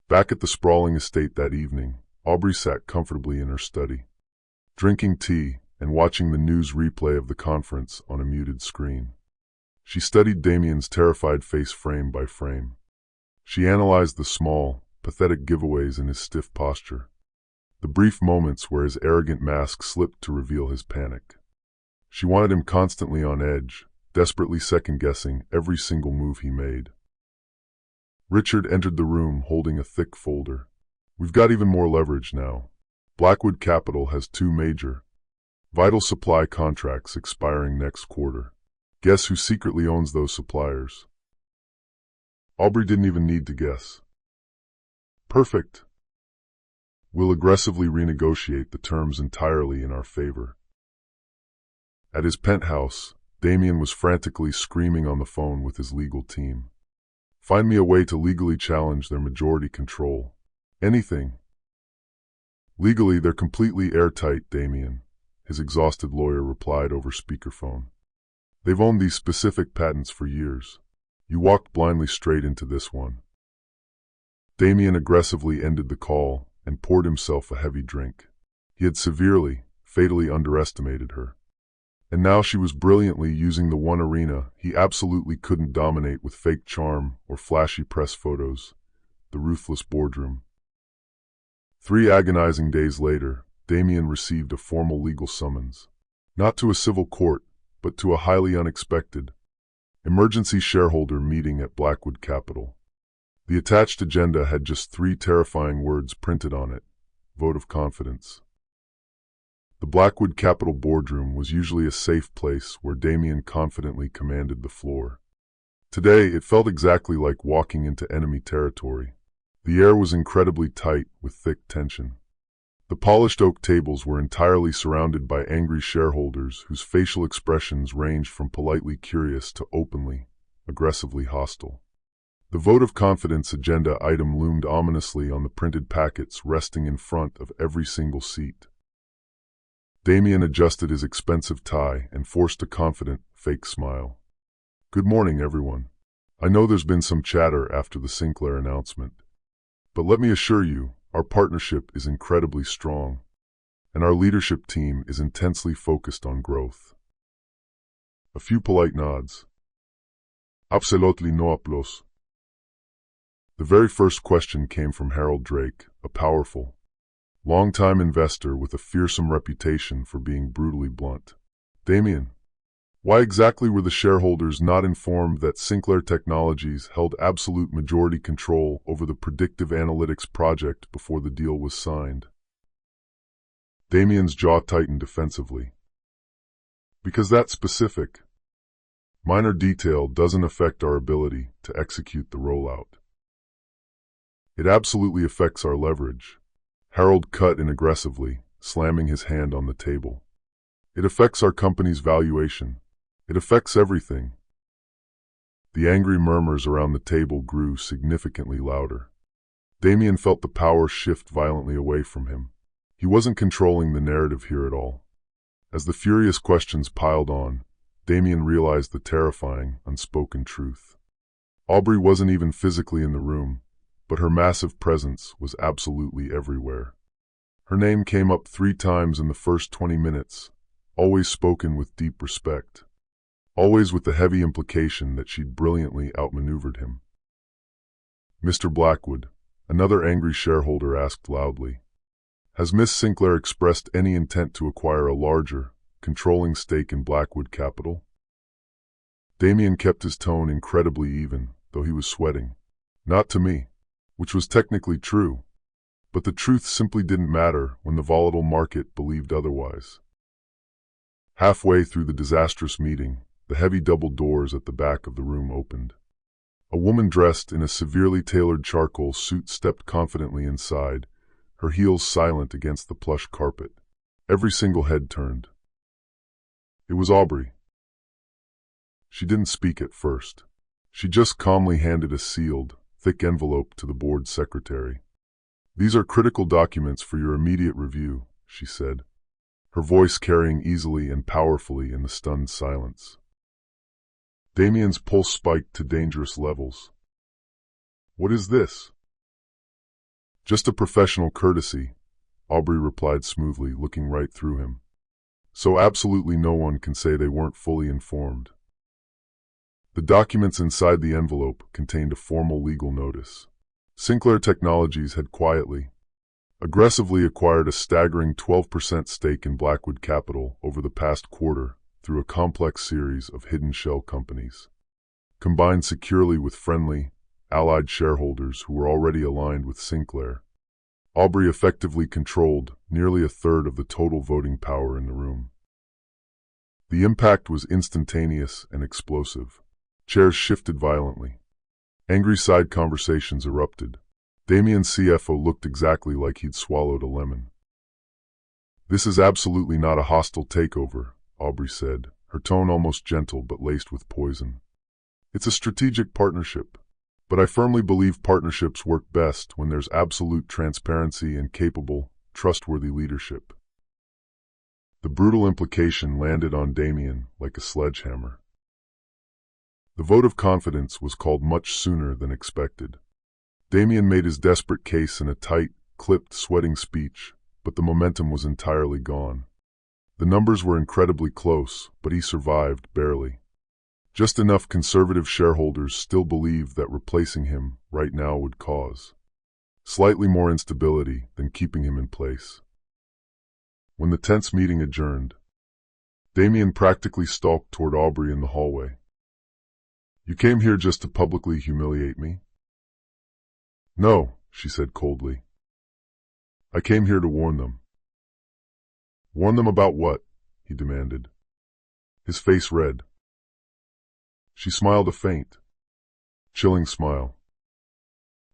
Back at the sprawling estate that evening, Aubrey sat comfortably in her study, drinking tea and watching the news replay of the conference on a muted screen. She studied Damien's terrified face frame by frame. She analyzed the small, pathetic giveaways in his stiff posture, the brief moments where his arrogant mask slipped to reveal his panic. She wanted him constantly on edge, desperately second-guessing every single move he made. Richard entered the room holding a thick folder. "We've got even more leverage now. Blackwood Capital has 2 major, vital supply contracts expiring next quarter. Guess who secretly owns those suppliers?" Aubrey didn't even need to guess. "Perfect. We'll aggressively renegotiate the terms entirely in our favor." At his penthouse, Damien was frantically screaming on the phone with his legal team. "Find me a way to legally challenge their majority control. Anything." "Legally, they're completely airtight, Damien," his exhausted lawyer replied over speakerphone. "They've owned these specific patents for years. You walked blindly straight into this one." Damien aggressively ended the call and poured himself a heavy drink. He had severely, fatally underestimated her. And now she was brilliantly using the one arena he absolutely couldn't dominate with fake charm or flashy press photos, the ruthless boardroom. 3 agonizing days later, Damien received a formal legal summons. Not to a civil court, but to a highly unexpected emergency shareholder meeting at Blackwood Capital. The attached agenda had just 3 terrifying words printed on it: vote of confidence. The Blackwood Capital boardroom was usually a safe place where Damien confidently commanded the floor. Today, it felt exactly like walking into enemy territory. The air was incredibly tight with thick tension. The polished oak tables were entirely surrounded by angry shareholders whose facial expressions ranged from politely curious to openly, aggressively hostile. The vote of confidence agenda item loomed ominously on the printed packets resting in front of every single seat. Damien adjusted his expensive tie and forced a confident, fake smile. "Good morning, everyone. I know there's been some chatter after the Sinclair announcement, but let me assure you, our partnership is incredibly strong, and our leadership team is intensely focused on growth." A few polite nods. "Absolutely no applause." The very first question came from Harold Drake, a powerful, long-time investor with a fearsome reputation for being brutally blunt. "Damien, why exactly were the shareholders not informed that Sinclair Technologies held absolute majority control over the predictive analytics project before the deal was signed?" Damien's jaw tightened defensively. "Because that's specific. Minor detail doesn't affect our ability to execute the rollout. It absolutely affects our leverage." Harold cut in aggressively, slamming his hand on the table. "It affects our company's valuation. It affects everything." The angry murmurs around the table grew significantly louder. Damien felt the power shift violently away from him. He wasn't controlling the narrative here at all. As the furious questions piled on, Damien realized the terrifying, unspoken truth. Aubrey wasn't even physically in the room, but her massive presence was absolutely everywhere. Her name came up 3 times in the first 20 minutes, always spoken with deep respect, always with the heavy implication that she'd brilliantly outmaneuvered him. "Mr. Blackwood," another angry shareholder asked loudly, "has Miss Sinclair expressed any intent to acquire a larger, controlling stake in Blackwood Capital?" Damien kept his tone incredibly even, though he was sweating. "Not to me," which was technically true, but the truth simply didn't matter when the volatile market believed otherwise. Halfway through the disastrous meeting, the heavy double doors at the back of the room opened. A woman dressed in a severely tailored charcoal suit stepped confidently inside, her heels silent against the plush carpet. Every single head turned. It was Aubrey. She didn't speak at first. She just calmly handed a sealed, thick envelope to the board secretary. "These are critical documents for your immediate review," she said, her voice carrying easily and powerfully in the stunned silence. Damien's pulse spiked to dangerous levels. "What is this?" "Just a professional courtesy," Aubrey replied smoothly, looking right through him. "So absolutely no one can say they weren't fully informed." The documents inside the envelope contained a formal legal notice. Sinclair Technologies had quietly, aggressively acquired a staggering 12% stake in Blackwood Capital over the past quarter through a complex series of hidden shell companies. Combined securely with friendly, allied shareholders who were already aligned with Sinclair, Aubrey effectively controlled nearly a third of the total voting power in the room. The impact was instantaneous and explosive. Chairs shifted violently. Angry side conversations erupted. Damien's CFO looked exactly like he'd swallowed a lemon. "This is absolutely not a hostile takeover," Aubrey said, her tone almost gentle but laced with poison. "It's a strategic partnership, but I firmly believe partnerships work best when there's absolute transparency and capable, trustworthy leadership." The brutal implication landed on Damien like a sledgehammer. The vote of confidence was called much sooner than expected. Damien made his desperate case in a tight, clipped, sweating speech, but the momentum was entirely gone. The numbers were incredibly close, but he survived barely. Just enough conservative shareholders still believed that replacing him right now would cause slightly more instability than keeping him in place. When the tense meeting adjourned, Damien practically stalked toward Aubrey in the hallway. "You came here just to publicly humiliate me?" "No," she said coldly. "I came here to warn them." "Warn them about what?" he demanded, his face red. She smiled a faint, chilling smile.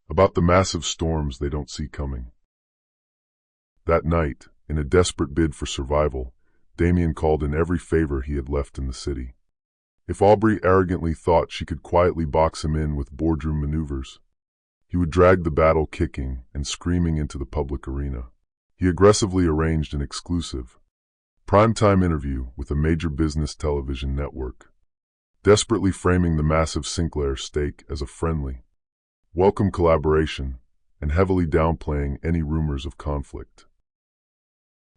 "About the massive storms they don't see coming." That night, in a desperate bid for survival, Damien called in every favor he had left in the city. If Aubrey arrogantly thought she could quietly box him in with boardroom maneuvers, he would drag the battle kicking and screaming into the public arena. He aggressively arranged an exclusive, primetime interview with a major business television network, desperately framing the massive Sinclair stake as a friendly, welcome collaboration and heavily downplaying any rumors of conflict.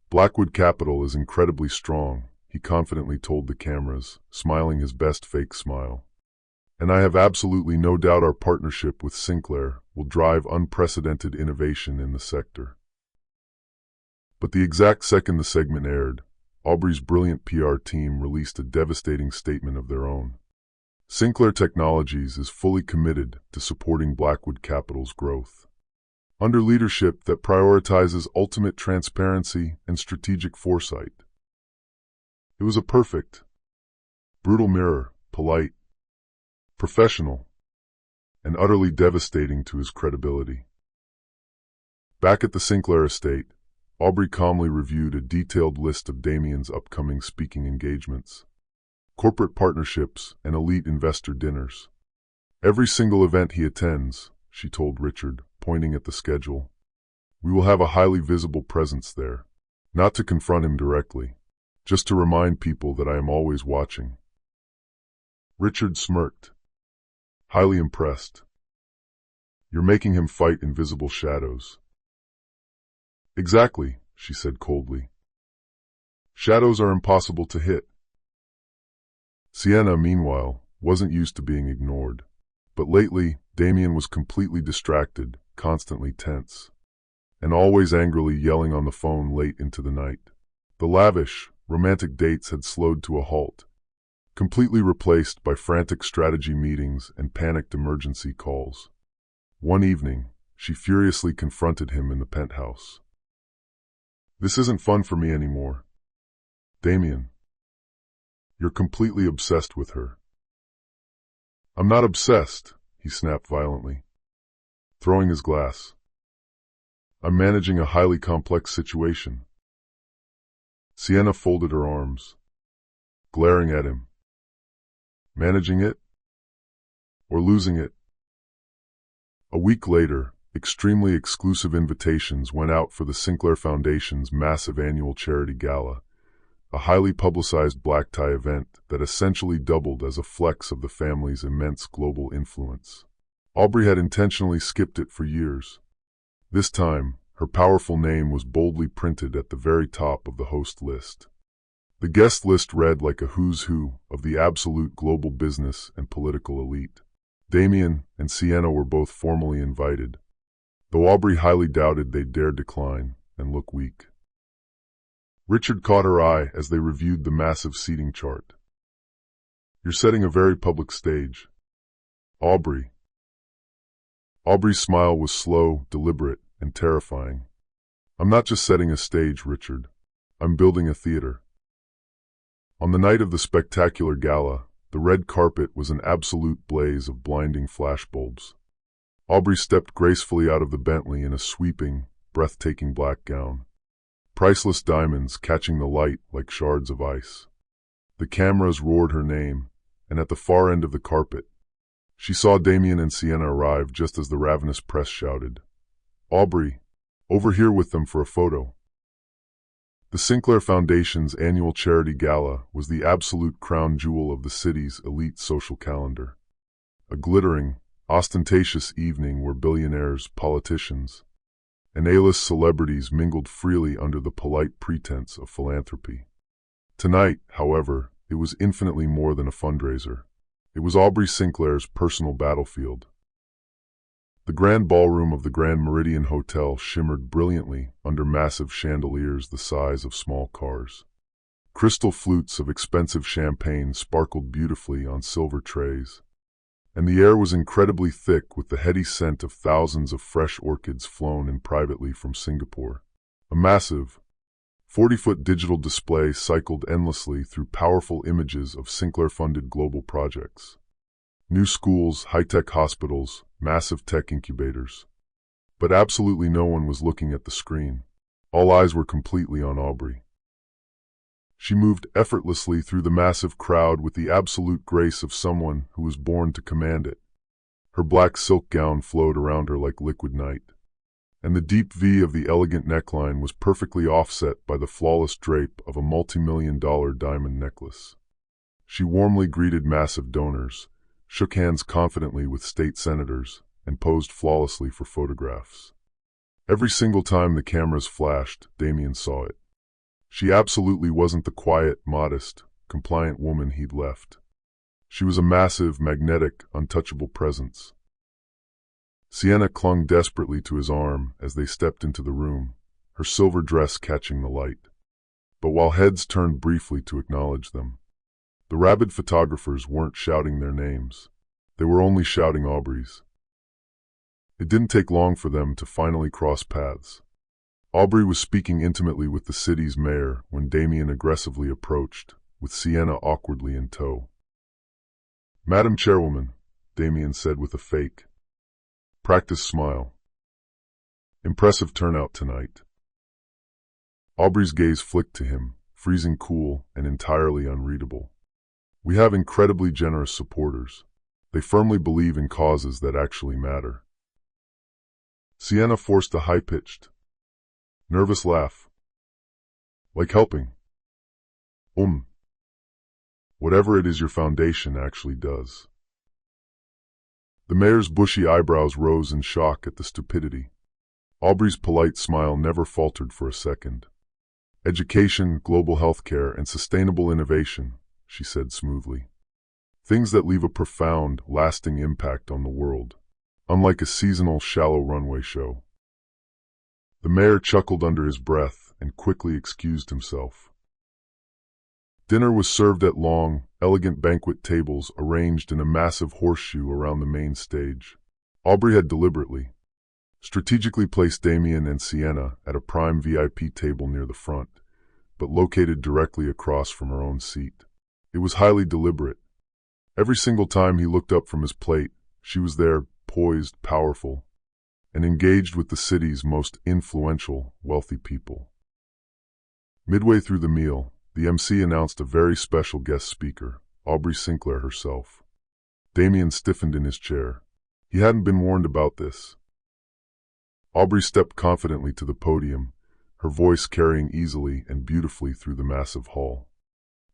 "Blackwood Capital is incredibly strong," he confidently told the cameras, smiling his best fake smile. "And I have absolutely no doubt our partnership with Sinclair will drive unprecedented innovation in the sector." But the exact second the segment aired, Aubrey's brilliant PR team released a devastating statement of their own. Sinclair Technologies is fully committed to supporting Blackwood Capital's growth, under leadership that prioritizes ultimate transparency and strategic foresight. It was a perfect, brutal mirror, polite, professional, and utterly devastating to his credibility. Back at the Sinclair estate, Aubrey calmly reviewed a detailed list of Damien's upcoming speaking engagements, corporate partnerships, and elite investor dinners. "Every single event he attends," she told Richard, pointing at the schedule, "we will have a highly visible presence there, not to confront him directly, just to remind people that I am always watching." Richard smirked, highly impressed. "You're making him fight invisible shadows." "Exactly," she said coldly. Shadows are impossible to hit. Sienna, meanwhile, wasn't used to being ignored. But lately, Damien was completely distracted, constantly tense, and always angrily yelling on the phone late into the night. The lavish, romantic dates had slowed to a halt, completely replaced by frantic strategy meetings and panicked emergency calls. One evening, she furiously confronted him in the penthouse. "This isn't fun for me anymore. Damien, you're completely obsessed with her." "I'm not obsessed," he snapped violently, throwing his glass. "I'm managing a highly complex situation." Sienna folded her arms, glaring at him. Managing it? Or losing it? A week later, extremely exclusive invitations went out for the Sinclair Foundation's massive annual charity gala, a highly publicized black tie event that essentially doubled as a flex of the family's immense global influence. Aubrey had intentionally skipped it for years. This time, her powerful name was boldly printed at the very top of the host list. The guest list read like a who's who of the absolute global business and political elite. Damien and Sienna were both formally invited, though Aubrey highly doubted they'd dare decline and look weak. Richard caught her eye as they reviewed the massive seating chart. "You're setting a very public stage, Aubrey." Aubrey's smile was slow, deliberate, and terrifying. "I'm not just setting a stage, Richard. I'm building a theater." On the night of the spectacular gala, the red carpet was an absolute blaze of blinding flashbulbs. Aubrey stepped gracefully out of the Bentley in a sweeping, breathtaking black gown, priceless diamonds catching the light like shards of ice. The cameras roared her name, and at the far end of the carpet, she saw Damien and Sienna arrive just as the ravenous press shouted, "Aubrey, over here with them for a photo." The Sinclair Foundation's annual charity gala was the absolute crown jewel of the city's elite social calendar. A glittering, ostentatious evening where billionaires, politicians, and A-list celebrities mingled freely under the polite pretense of philanthropy. Tonight, however, it was infinitely more than a fundraiser. It was Aubrey Sinclair's personal battlefield. The grand ballroom of the Grand Meridian Hotel shimmered brilliantly under massive chandeliers the size of small cars. Crystal flutes of expensive champagne sparkled beautifully on silver trays, and the air was incredibly thick with the heady scent of thousands of fresh orchids flown in privately from Singapore. A massive, 40-foot digital display cycled endlessly through powerful images of Sinclair-funded global projects. New schools, high-tech hospitals, massive tech incubators. But absolutely no one was looking at the screen. All eyes were completely on Aubrey. She moved effortlessly through the massive crowd with the absolute grace of someone who was born to command it. Her black silk gown flowed around her like liquid night, and the deep V of the elegant neckline was perfectly offset by the flawless drape of a multi-million-dollar diamond necklace. She warmly greeted massive donors, shook hands confidently with state senators, and posed flawlessly for photographs. Every single time the cameras flashed, Damien saw it. She absolutely wasn't the quiet, modest, compliant woman he'd left. She was a massive, magnetic, untouchable presence. Sienna clung desperately to his arm as they stepped into the room, her silver dress catching the light. But while heads turned briefly to acknowledge them, the rabid photographers weren't shouting their names. They were only shouting Aubrey's. It didn't take long for them to finally cross paths. Aubrey was speaking intimately with the city's mayor when Damien aggressively approached, with Sienna awkwardly in tow. "Madam Chairwoman," Damien said with a fake, practiced smile. "Impressive turnout tonight." Aubrey's gaze flicked to him, freezing cool and entirely unreadable. "We have incredibly generous supporters. They firmly believe in causes that actually matter." Sienna forced a high-pitched, nervous laugh. "Like helping? Whatever it is your foundation actually does." The mayor's bushy eyebrows rose in shock at the stupidity. Aubrey's polite smile never faltered for a second. "Education, global healthcare, and sustainable innovation," she said smoothly. "Things that leave a profound, lasting impact on the world, unlike a seasonal, shallow runway show." The mayor chuckled under his breath and quickly excused himself. Dinner was served at long, elegant banquet tables arranged in a massive horseshoe around the main stage. Aubrey had deliberately, strategically placed Damien and Sienna at a prime VIP table near the front, but located directly across from her own seat. It was highly deliberate. Every single time he looked up from his plate, she was there, poised, powerful, and engaged with the city's most influential, wealthy people. Midway through the meal, the MC announced a very special guest speaker, Aubrey Sinclair herself. Damien stiffened in his chair. He hadn't been warned about this. Aubrey stepped confidently to the podium, her voice carrying easily and beautifully through the massive hall.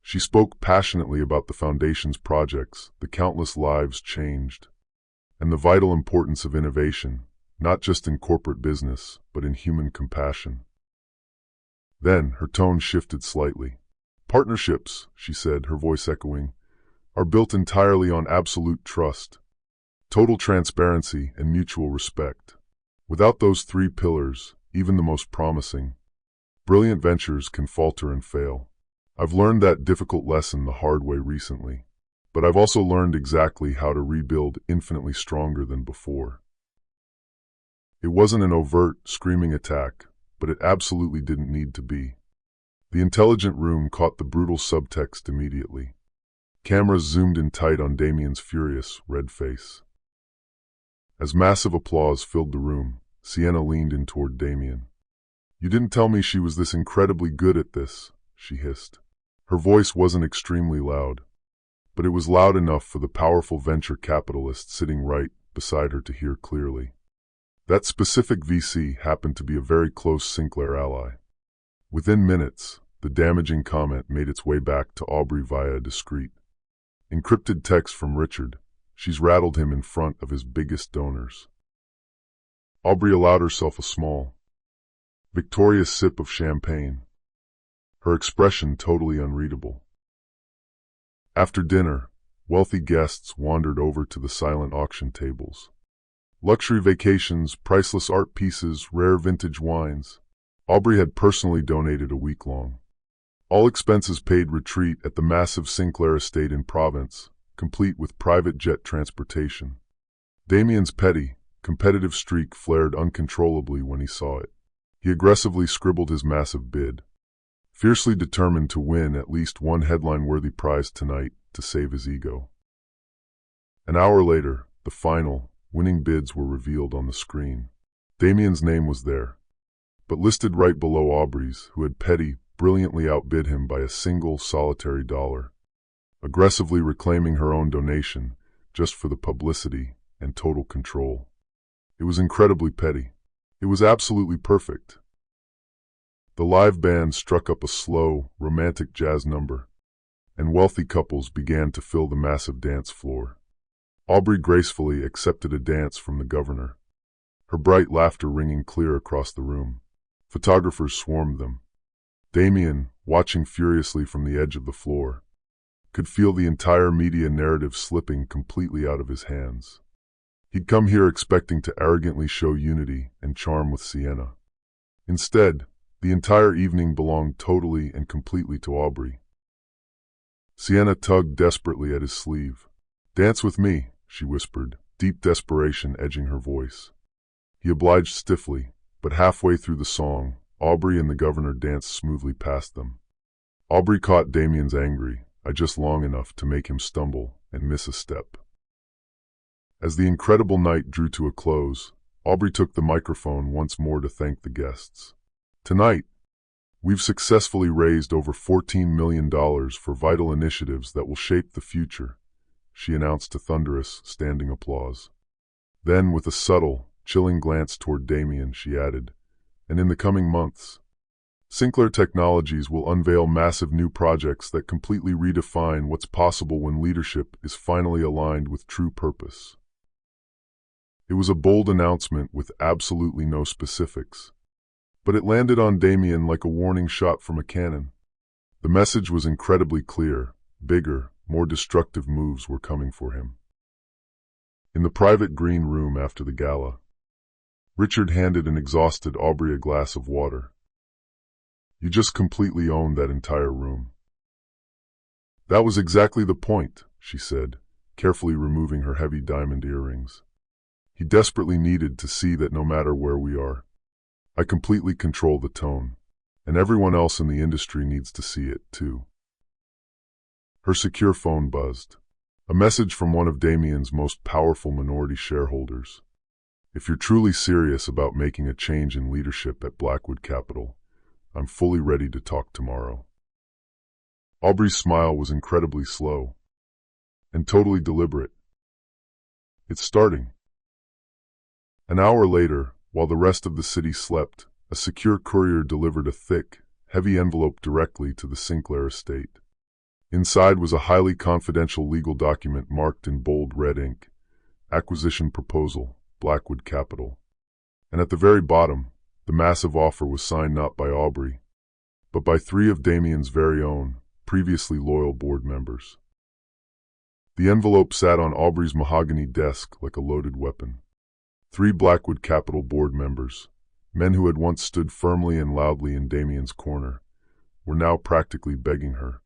She spoke passionately about the Foundation's projects, the countless lives changed, and the vital importance of innovation, not just in corporate business, but in human compassion. Then her tone shifted slightly. "Partnerships," she said, her voice echoing, "are built entirely on absolute trust, total transparency, and mutual respect. Without those three pillars, even the most promising, brilliant ventures can falter and fail. I've learned that difficult lesson the hard way recently, but I've also learned exactly how to rebuild infinitely stronger than before." It wasn't an overt, screaming attack, but it absolutely didn't need to be. The intelligent room caught the brutal subtext immediately. Cameras zoomed in tight on Damien's furious, red face. As massive applause filled the room, Sienna leaned in toward Damien. "You didn't tell me she was this incredibly good at this," she hissed. Her voice wasn't extremely loud, but it was loud enough for the powerful venture capitalist sitting right beside her to hear clearly. That specific VC happened to be a very close Sinclair ally. Within minutes, the damaging comment made its way back to Aubrey via a discreet, encrypted text from Richard. She's rattled him in front of his biggest donors. Aubrey allowed herself a small, victorious sip of champagne, her expression totally unreadable. After dinner, wealthy guests wandered over to the silent auction tables. Luxury vacations, priceless art pieces, rare vintage wines. Aubrey had personally donated a week-long, all expenses paid retreat at the massive Sinclair estate in Provence, complete with private jet transportation. Damien's petty, competitive streak flared uncontrollably when he saw it. He aggressively scribbled his massive bid, fiercely determined to win at least one headline-worthy prize tonight to save his ego. An hour later, the final, winning bids were revealed on the screen. Damien's name was there, but listed right below Aubrey's, who had brilliantly outbid him by a single solitary dollar, aggressively reclaiming her own donation just for the publicity and total control. It was incredibly petty. It was absolutely perfect. The live band struck up a slow, romantic jazz number, and wealthy couples began to fill the massive dance floor. Aubrey gracefully accepted a dance from the governor, her bright laughter ringing clear across the room. Photographers swarmed them. Damien, watching furiously from the edge of the floor, could feel the entire media narrative slipping completely out of his hands. He'd come here expecting to arrogantly show unity and charm with Sienna. Instead, the entire evening belonged totally and completely to Aubrey. Sienna tugged desperately at his sleeve. "Dance with me," she whispered, deep desperation edging her voice. He obliged stiffly, but halfway through the song, Aubrey and the governor danced smoothly past them. Aubrey caught Damien's angry, just long enough to make him stumble and miss a step. As the incredible night drew to a close, Aubrey took the microphone once more to thank the guests. "Tonight, we've successfully raised over $14 million for vital initiatives that will shape the future," she announced to thunderous, standing applause. Then, with a subtle, chilling glance toward Damien, she added, "And in the coming months, Sinclair Technologies will unveil massive new projects that completely redefine what's possible when leadership is finally aligned with true purpose." It was a bold announcement with absolutely no specifics, but it landed on Damien like a warning shot from a cannon. The message was incredibly clear. Bigger, more destructive moves were coming for him. In the private green room after the gala, Richard handed an exhausted Aubrey a glass of water. "You just completely owned that entire room." "That was exactly the point," she said, carefully removing her heavy diamond earrings. "He desperately needed to see that no matter where we are, I completely control the tone, and everyone else in the industry needs to see it, too." Her secure phone buzzed. A message from one of Damien's most powerful minority shareholders. "If you're truly serious about making a change in leadership at Blackwood Capital, I'm fully ready to talk tomorrow." Aubrey's smile was incredibly slow and totally deliberate. "It's starting." An hour later, while the rest of the city slept, a secure courier delivered a thick, heavy envelope directly to the Sinclair estate. Inside was a highly confidential legal document marked in bold red ink, "Acquisition Proposal, Blackwood Capital." And at the very bottom, the massive offer was signed not by Aubrey, but by 3 of Damien's very own, previously loyal board members. The envelope sat on Aubrey's mahogany desk like a loaded weapon. 3 Blackwood Capital board members, men who had once stood firmly and loudly in Damien's corner, were now practically begging her,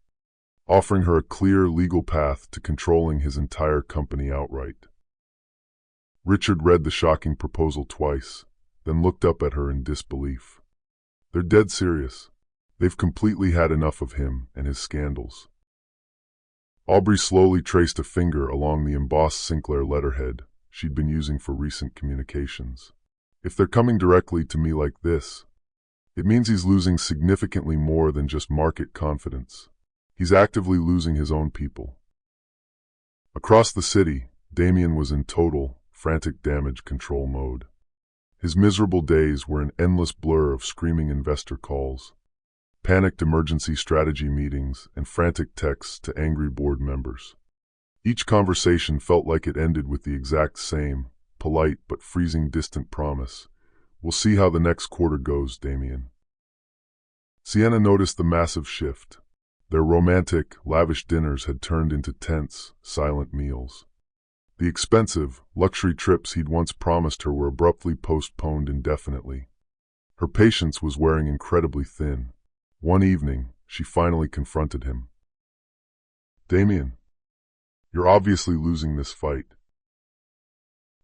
offering her a clear legal path to controlling his entire company outright. Richard read the shocking proposal twice, then looked up at her in disbelief. "They're dead serious. They've completely had enough of him and his scandals." Aubrey slowly traced a finger along the embossed Sinclair letterhead she'd been using for recent communications. "If they're coming directly to me like this, it means he's losing significantly more than just market confidence. He's actively losing his own people." Across the city, Damien was in total, frantic damage control mode. His miserable days were an endless blur of screaming investor calls, panicked emergency strategy meetings, and frantic texts to angry board members. Each conversation felt like it ended with the exact same, polite but freezing distant promise. "We'll see how the next quarter goes, Damien." Sienna noticed the massive shift. Their romantic, lavish dinners had turned into tense, silent meals. The expensive, luxury trips he'd once promised her were abruptly postponed indefinitely. Her patience was wearing incredibly thin. One evening, she finally confronted him. "Damien, you're obviously losing this fight."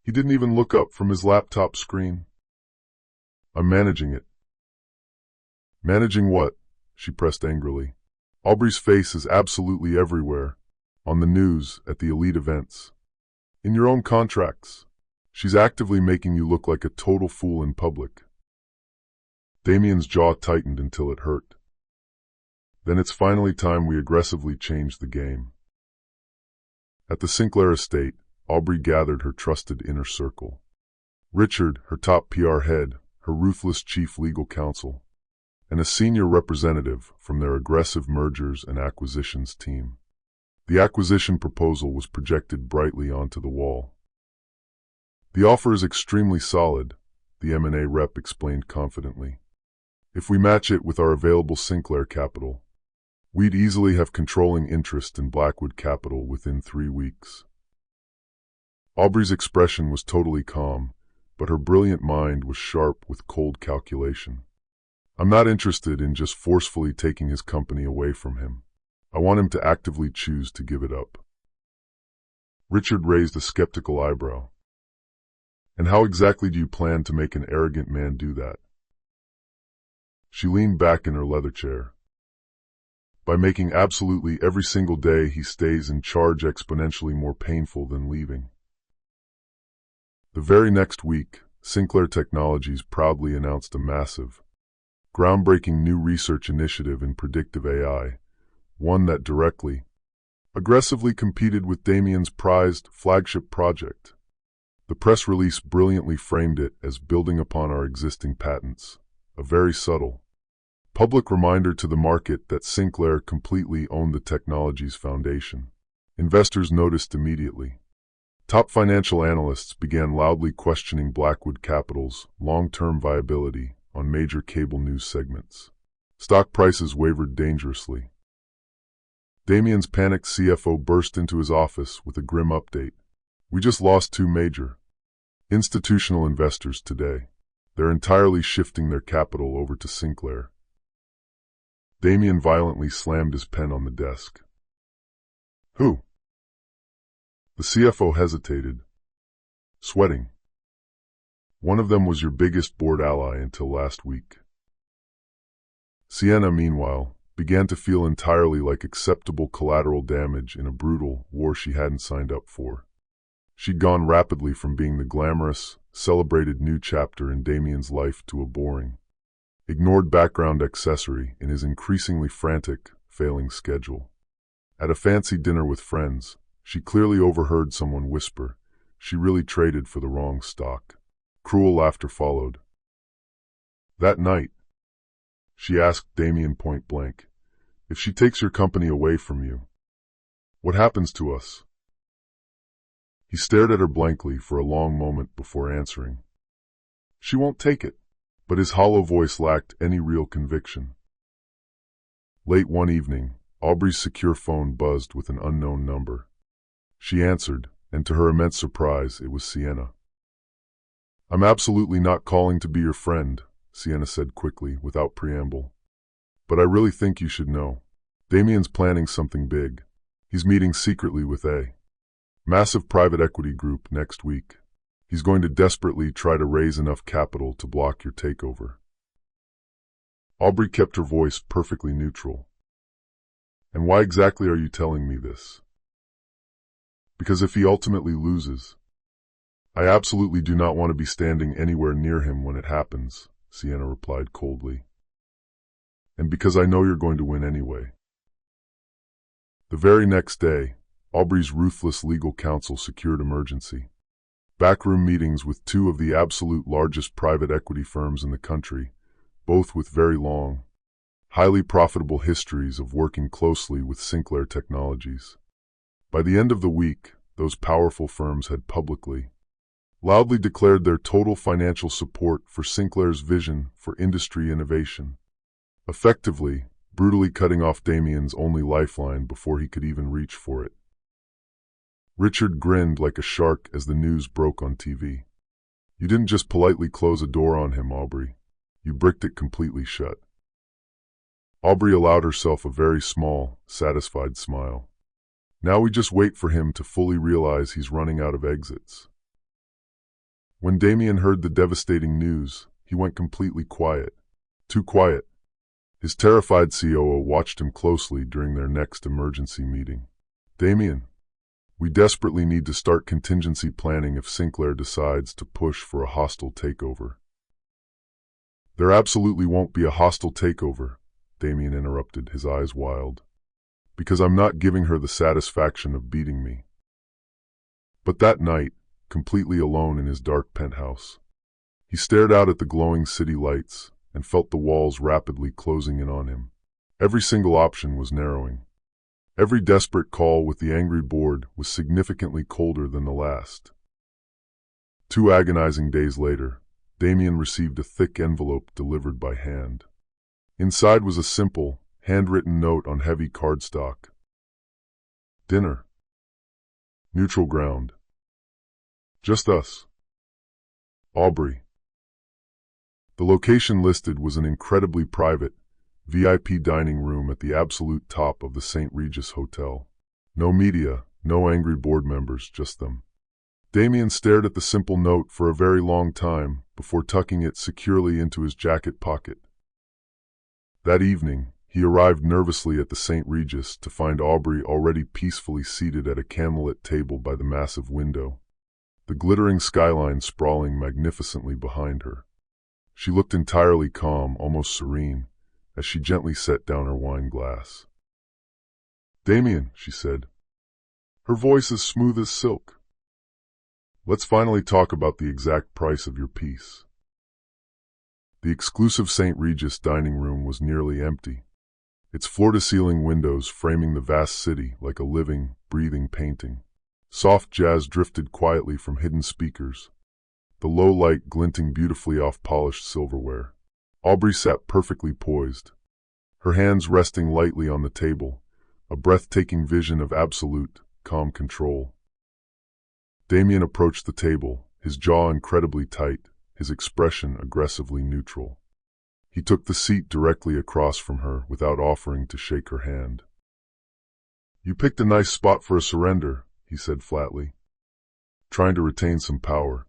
He didn't even look up from his laptop screen. "I'm managing it." "Managing what?" she pressed angrily. "Aubrey's face is absolutely everywhere. On the news, at the elite events. In your own contracts. She's actively making you look like a total fool in public." Damien's jaw tightened until it hurt. "Then it's finally time we aggressively change the game." At the Sinclair estate, Aubrey gathered her trusted inner circle. Richard, her top PR head, her ruthless chief legal counsel, and a senior representative from their aggressive mergers and acquisitions team. The acquisition proposal was projected brightly onto the wall. "The offer is extremely solid," the M&A rep explained confidently. "If we match it with our available Sinclair capital, we'd easily have controlling interest in Blackwood Capital within 3 weeks." Aubrey's expression was totally calm, but her brilliant mind was sharp with cold calculation. "I'm not interested in just forcefully taking his company away from him. I want him to actively choose to give it up." Richard raised a skeptical eyebrow. "And how exactly do you plan to make an arrogant man do that?" She leaned back in her leather chair. "By making absolutely every single day he stays in charge exponentially more painful than leaving." The very next week, Sinclair Technologies proudly announced a massive, groundbreaking new research initiative in predictive AI, one that directly, aggressively competed with Damien's prized flagship project. The press release brilliantly framed it as building upon our existing patents, a very subtle, public reminder to the market that Sinclair completely owned the technology's foundation. Investors noticed immediately. Top financial analysts began loudly questioning Blackwood Capital's long-term viability on major cable news segments. Stock prices wavered dangerously. Damien's panicked CFO burst into his office with a grim update. "We just lost two major institutional investors today. They're entirely shifting their capital over to Sinclair." Damien violently slammed his pen on the desk. "Who?" The CFO hesitated, sweating. "One of them was your biggest board ally until last week." Sienna, meanwhile, began to feel entirely like acceptable collateral damage in a brutal war she hadn't signed up for. She'd gone rapidly from being the glamorous, celebrated new chapter in Damien's life to a boring, ignored background accessory in his increasingly frantic, failing schedule. At a fancy dinner with friends, she clearly overheard someone whisper, "She really traded for the wrong stock." Cruel laughter followed. That night, she asked Damien point blank, "If she takes your company away from you, what happens to us?" He stared at her blankly for a long moment before answering. "She won't take it." But his hollow voice lacked any real conviction. Late one evening, Aubrey's secure phone buzzed with an unknown number. She answered, and to her immense surprise, it was Sienna. "I'm absolutely not calling to be your friend," Sienna said quickly, without preamble. "But I really think you should know. Damien's planning something big. He's meeting secretly with a massive private equity group next week. He's going to desperately try to raise enough capital to block your takeover." Aubrey kept her voice perfectly neutral. "And why exactly are you telling me this?" "Because if he ultimately loses, I absolutely do not want to be standing anywhere near him when it happens," Sienna replied coldly. "And because I know you're going to win anyway." The very next day, Aubrey's ruthless legal counsel secured emergency backroom meetings with two of the absolute largest private equity firms in the country, both with very long, highly profitable histories of working closely with Sinclair Technologies. By the end of the week, those powerful firms had publicly, loudly declared their total financial support for Sinclair's vision for industry innovation, effectively, brutally cutting off Damien's only lifeline before he could even reach for it. Richard grinned like a shark as the news broke on TV. "You didn't just politely close a door on him, Aubrey. You bricked it completely shut." Aubrey allowed herself a very small, satisfied smile. "Now we just wait for him to fully realize he's running out of exits." When Damien heard the devastating news, he went completely quiet. Too quiet. His terrified COO watched him closely during their next emergency meeting. "Damien, we desperately need to start contingency planning if Sinclair decides to push for a hostile takeover." "There absolutely won't be a hostile takeover," Damien interrupted, his eyes wild. "Because I'm not giving her the satisfaction of beating me." But that night, completely alone in his dark penthouse, he stared out at the glowing city lights and felt the walls rapidly closing in on him. Every single option was narrowing. Every desperate call with the angry board was significantly colder than the last. 2 agonizing days later, Damien received a thick envelope delivered by hand. Inside was a simple, handwritten note on heavy cardstock. "Dinner. Neutral ground. Just us. Aubrey." The location listed was an incredibly private, VIP dining room at the absolute top of the St. Regis Hotel. No media, no angry board members, just them. Damien stared at the simple note for a very long time before tucking it securely into his jacket pocket. That evening, he arrived nervously at the St. Regis to find Aubrey already peacefully seated at a candlelit table by the massive window, the glittering skyline sprawling magnificently behind her. She looked entirely calm, almost serene, as she gently set down her wine glass. "Damien," she said, her voice as smooth as silk, "let's finally talk about the exact price of your piece." The exclusive St. Regis dining room was nearly empty, its floor-to-ceiling windows framing the vast city like a living, breathing painting. Soft jazz drifted quietly from hidden speakers, the low light glinting beautifully off polished silverware. Aubrey sat perfectly poised, her hands resting lightly on the table, a breathtaking vision of absolute, calm control. Damien approached the table, his jaw incredibly tight, his expression aggressively neutral. He took the seat directly across from her without offering to shake her hand. "You picked a nice spot for a surrender," he said flatly, trying to retain some power.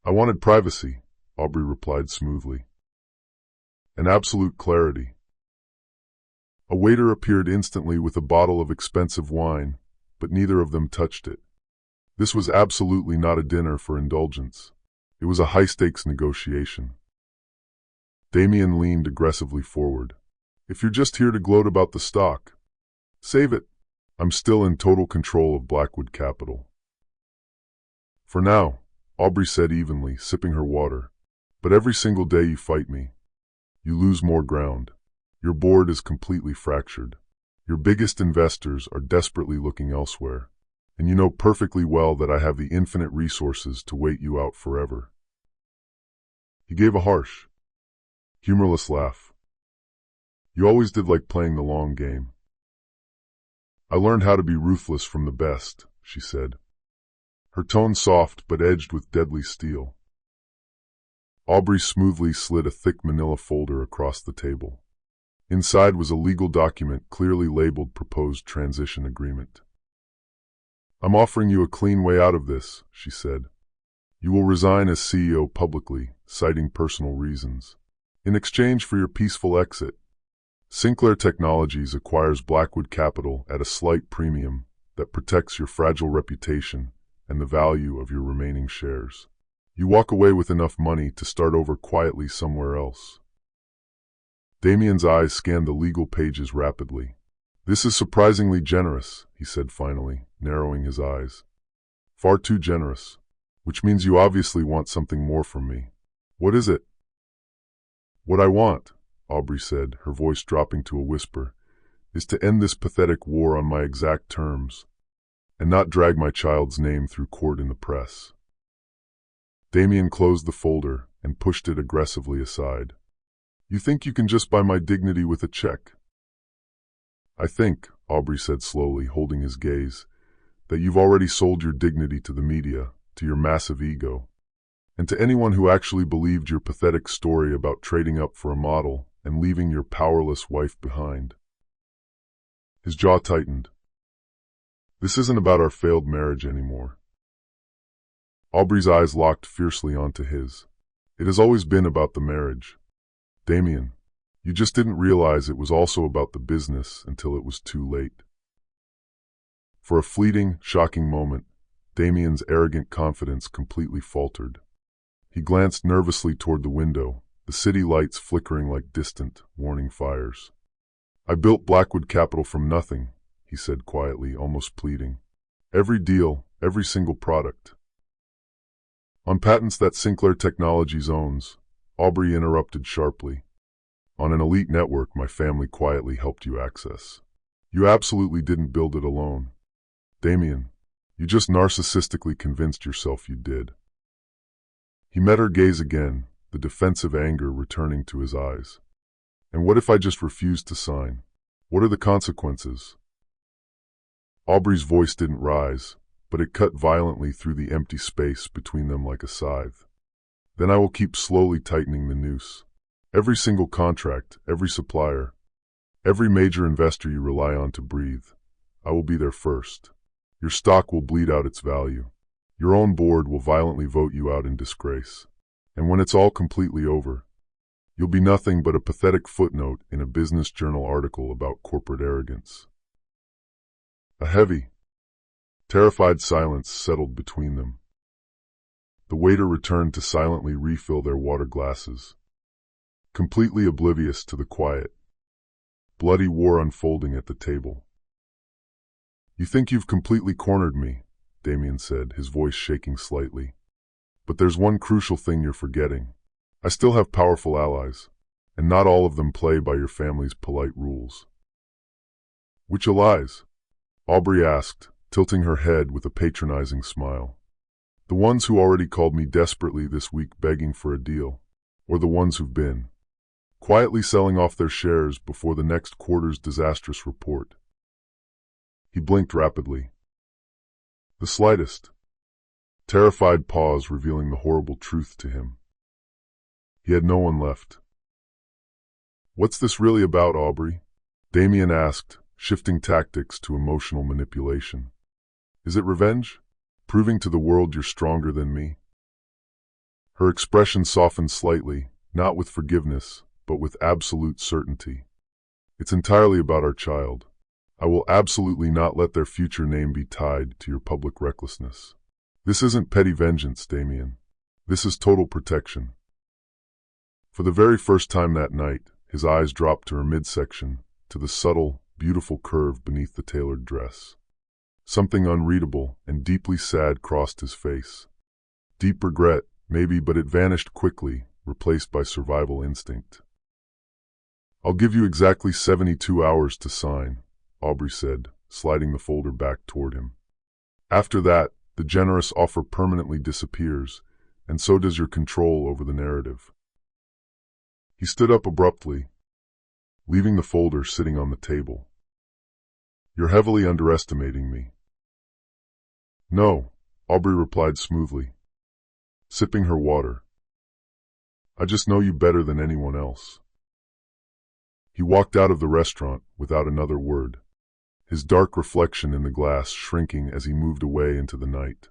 "I wanted privacy," Aubrey replied smoothly. "And absolute clarity." A waiter appeared instantly with a bottle of expensive wine, but neither of them touched it. This was absolutely not a dinner for indulgence. It was a high-stakes negotiation. Damien leaned aggressively forward. "If you're just here to gloat about the stock, save it. I'm still in total control of Blackwood Capital." "For now," Aubrey said evenly, sipping her water. "But every single day you fight me, you lose more ground. Your board is completely fractured. Your biggest investors are desperately looking elsewhere. And you know perfectly well that I have the infinite resources to wait you out forever." He gave a harsh, humorless laugh. "You always did like playing the long game." "I learned how to be ruthless from the best," she said, her tone soft but edged with deadly steel. Aubrey smoothly slid a thick manila folder across the table. Inside was a legal document clearly labeled Proposed Transition Agreement. "I'm offering you a clean way out of this," she said. "You will resign as CEO publicly, citing personal reasons. In exchange for your peaceful exit, Sinclair Technologies acquires Blackwood Capital at a slight premium that protects your fragile reputation and the value of your remaining shares. You walk away with enough money to start over quietly somewhere else." Damien's eyes scanned the legal pages rapidly. "This is surprisingly generous," he said finally, narrowing his eyes. "Far too generous. Which means you obviously want something more from me. What is it?" "What I want," Aubrey said, her voice dropping to a whisper, "is to end this pathetic war on my exact terms, and not drag my child's name through court in the press." Damien closed the folder and pushed it aggressively aside. "You think you can just buy my dignity with a check?" "I think," Aubrey said slowly, holding his gaze, "that you've already sold your dignity to the media, to your massive ego, and to anyone who actually believed your pathetic story about trading up for a model and leaving your powerless wife behind." His jaw tightened. "This isn't about our failed marriage anymore." Aubrey's eyes locked fiercely onto his. "It has always been about the marriage. Damien, you just didn't realize it was also about the business until it was too late." For a fleeting, shocking moment, Damien's arrogant confidence completely faltered. He glanced nervously toward the window, the city lights flickering like distant, warning fires. "I built Blackwood Capital from nothing," he said quietly, almost pleading. "Every deal, every single product. On patents that Sinclair Technologies owns," Aubrey interrupted sharply. "On an elite network my family quietly helped you access. You absolutely didn't build it alone. Damien, you just narcissistically convinced yourself you did." He met her gaze again, the defensive anger returning to his eyes. "And what if I just refuse to sign? What are the consequences?" Aubrey's voice didn't rise, but it cut violently through the empty space between them like a scythe. "Then I will keep slowly tightening the noose. Every single contract, every supplier, every major investor you rely on to breathe, I will be there first. Your stock will bleed out its value. Your own board will violently vote you out in disgrace. And when it's all completely over, you'll be nothing but a pathetic footnote in a business journal article about corporate arrogance." A heavy, terrified silence settled between them. The waiter returned to silently refill their water glasses, completely oblivious to the quiet, bloody war unfolding at the table. "You think you've completely cornered me," Damien said, his voice shaking slightly. "But there's one crucial thing you're forgetting. I still have powerful allies, and not all of them play by your family's polite rules." "Which allies?" Aubrey asked, tilting her head with a patronizing smile. The ones who already called me desperately this week begging for a deal, or the ones who've been quietly selling off their shares before the next quarter's disastrous report. He blinked rapidly. The slightest, terrified pause revealing the horrible truth to him. He had no one left. "What's this really about, Aubrey?" Damien asked, shifting tactics to emotional manipulation. "Is it revenge? Proving to the world you're stronger than me?" Her expression softened slightly, not with forgiveness, but with absolute certainty. "It's entirely about our child. I will absolutely not let their future name be tied to your public recklessness. This isn't petty vengeance, Damien. This is total protection." For the very first time that night, his eyes dropped to her midsection, to the subtle, beautiful curve beneath the tailored dress. Something unreadable and deeply sad crossed his face. Deep regret, maybe, but it vanished quickly, replaced by survival instinct. "I'll give you exactly 72 hours to sign," Aubrey said, sliding the folder back toward him. "After that, the generous offer permanently disappears, and so does your control over the narrative." He stood up abruptly, leaving the folder sitting on the table. "You're heavily underestimating me." "No," Aubrey replied smoothly, sipping her water. "I just know you better than anyone else." He walked out of the restaurant without another word, his dark reflection in the glass shrinking as he moved away into the night.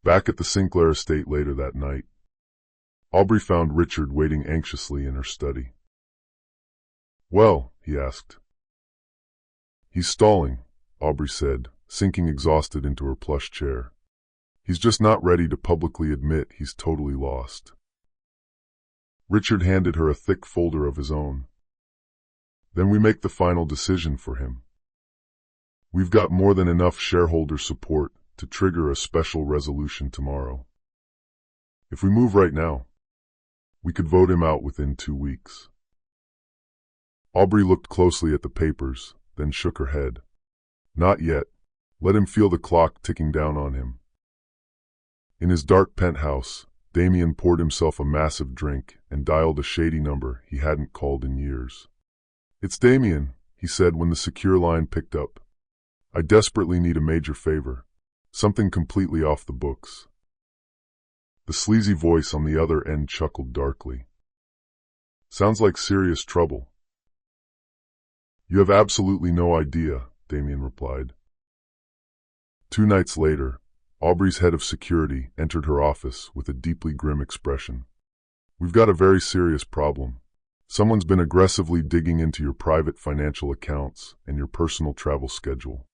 Back at the Sinclair estate later that night, Aubrey found Richard waiting anxiously in her study. "Well," he asked. "He's stalling," Aubrey said, sinking exhausted into her plush chair. "He's just not ready to publicly admit he's totally lost." Richard handed her a thick folder of his own. "Then we make the final decision for him. We've got more than enough shareholder support to trigger a special resolution tomorrow. If we move right now, we could vote him out within 2 weeks." Aubrey looked closely at the papers, then shook her head. "Not yet. Let him feel the clock ticking down on him." In his dark penthouse, Damien poured himself a massive drink and dialed a shady number he hadn't called in years. "It's Damien," he said when the secure line picked up. "I desperately need a major favor. Something completely off the books." The sleazy voice on the other end chuckled darkly. "Sounds like serious trouble." "You have absolutely no idea," Damien replied. 2 nights later, Aubrey's head of security entered her office with a deeply grim expression. "We've got a very serious problem. Someone's been aggressively digging into your private financial accounts and your personal travel schedule."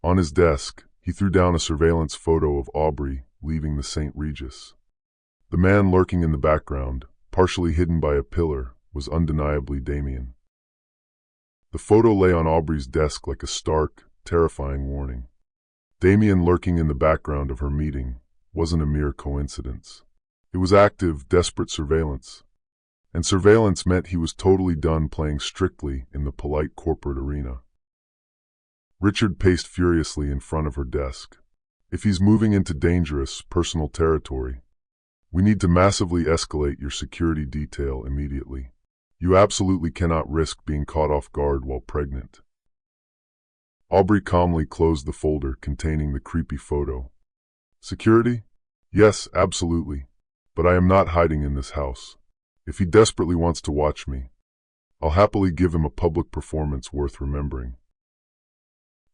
On his desk, he threw down a surveillance photo of Aubrey leaving the St. Regis. The man lurking in the background, partially hidden by a pillar, was undeniably Damien. The photo lay on Aubrey's desk like a stark, terrifying warning. Damien lurking in the background of her meeting wasn't a mere coincidence. It was active, desperate surveillance. And surveillance meant he was totally done playing strictly in the polite corporate arena. Richard paced furiously in front of her desk. "If he's moving into dangerous, personal territory, we need to massively escalate your security detail immediately. You absolutely cannot risk being caught off guard while pregnant." Aubrey calmly closed the folder containing the creepy photo. "Security? Yes, absolutely. But I am not hiding in this house. If he desperately wants to watch me, I'll happily give him a public performance worth remembering."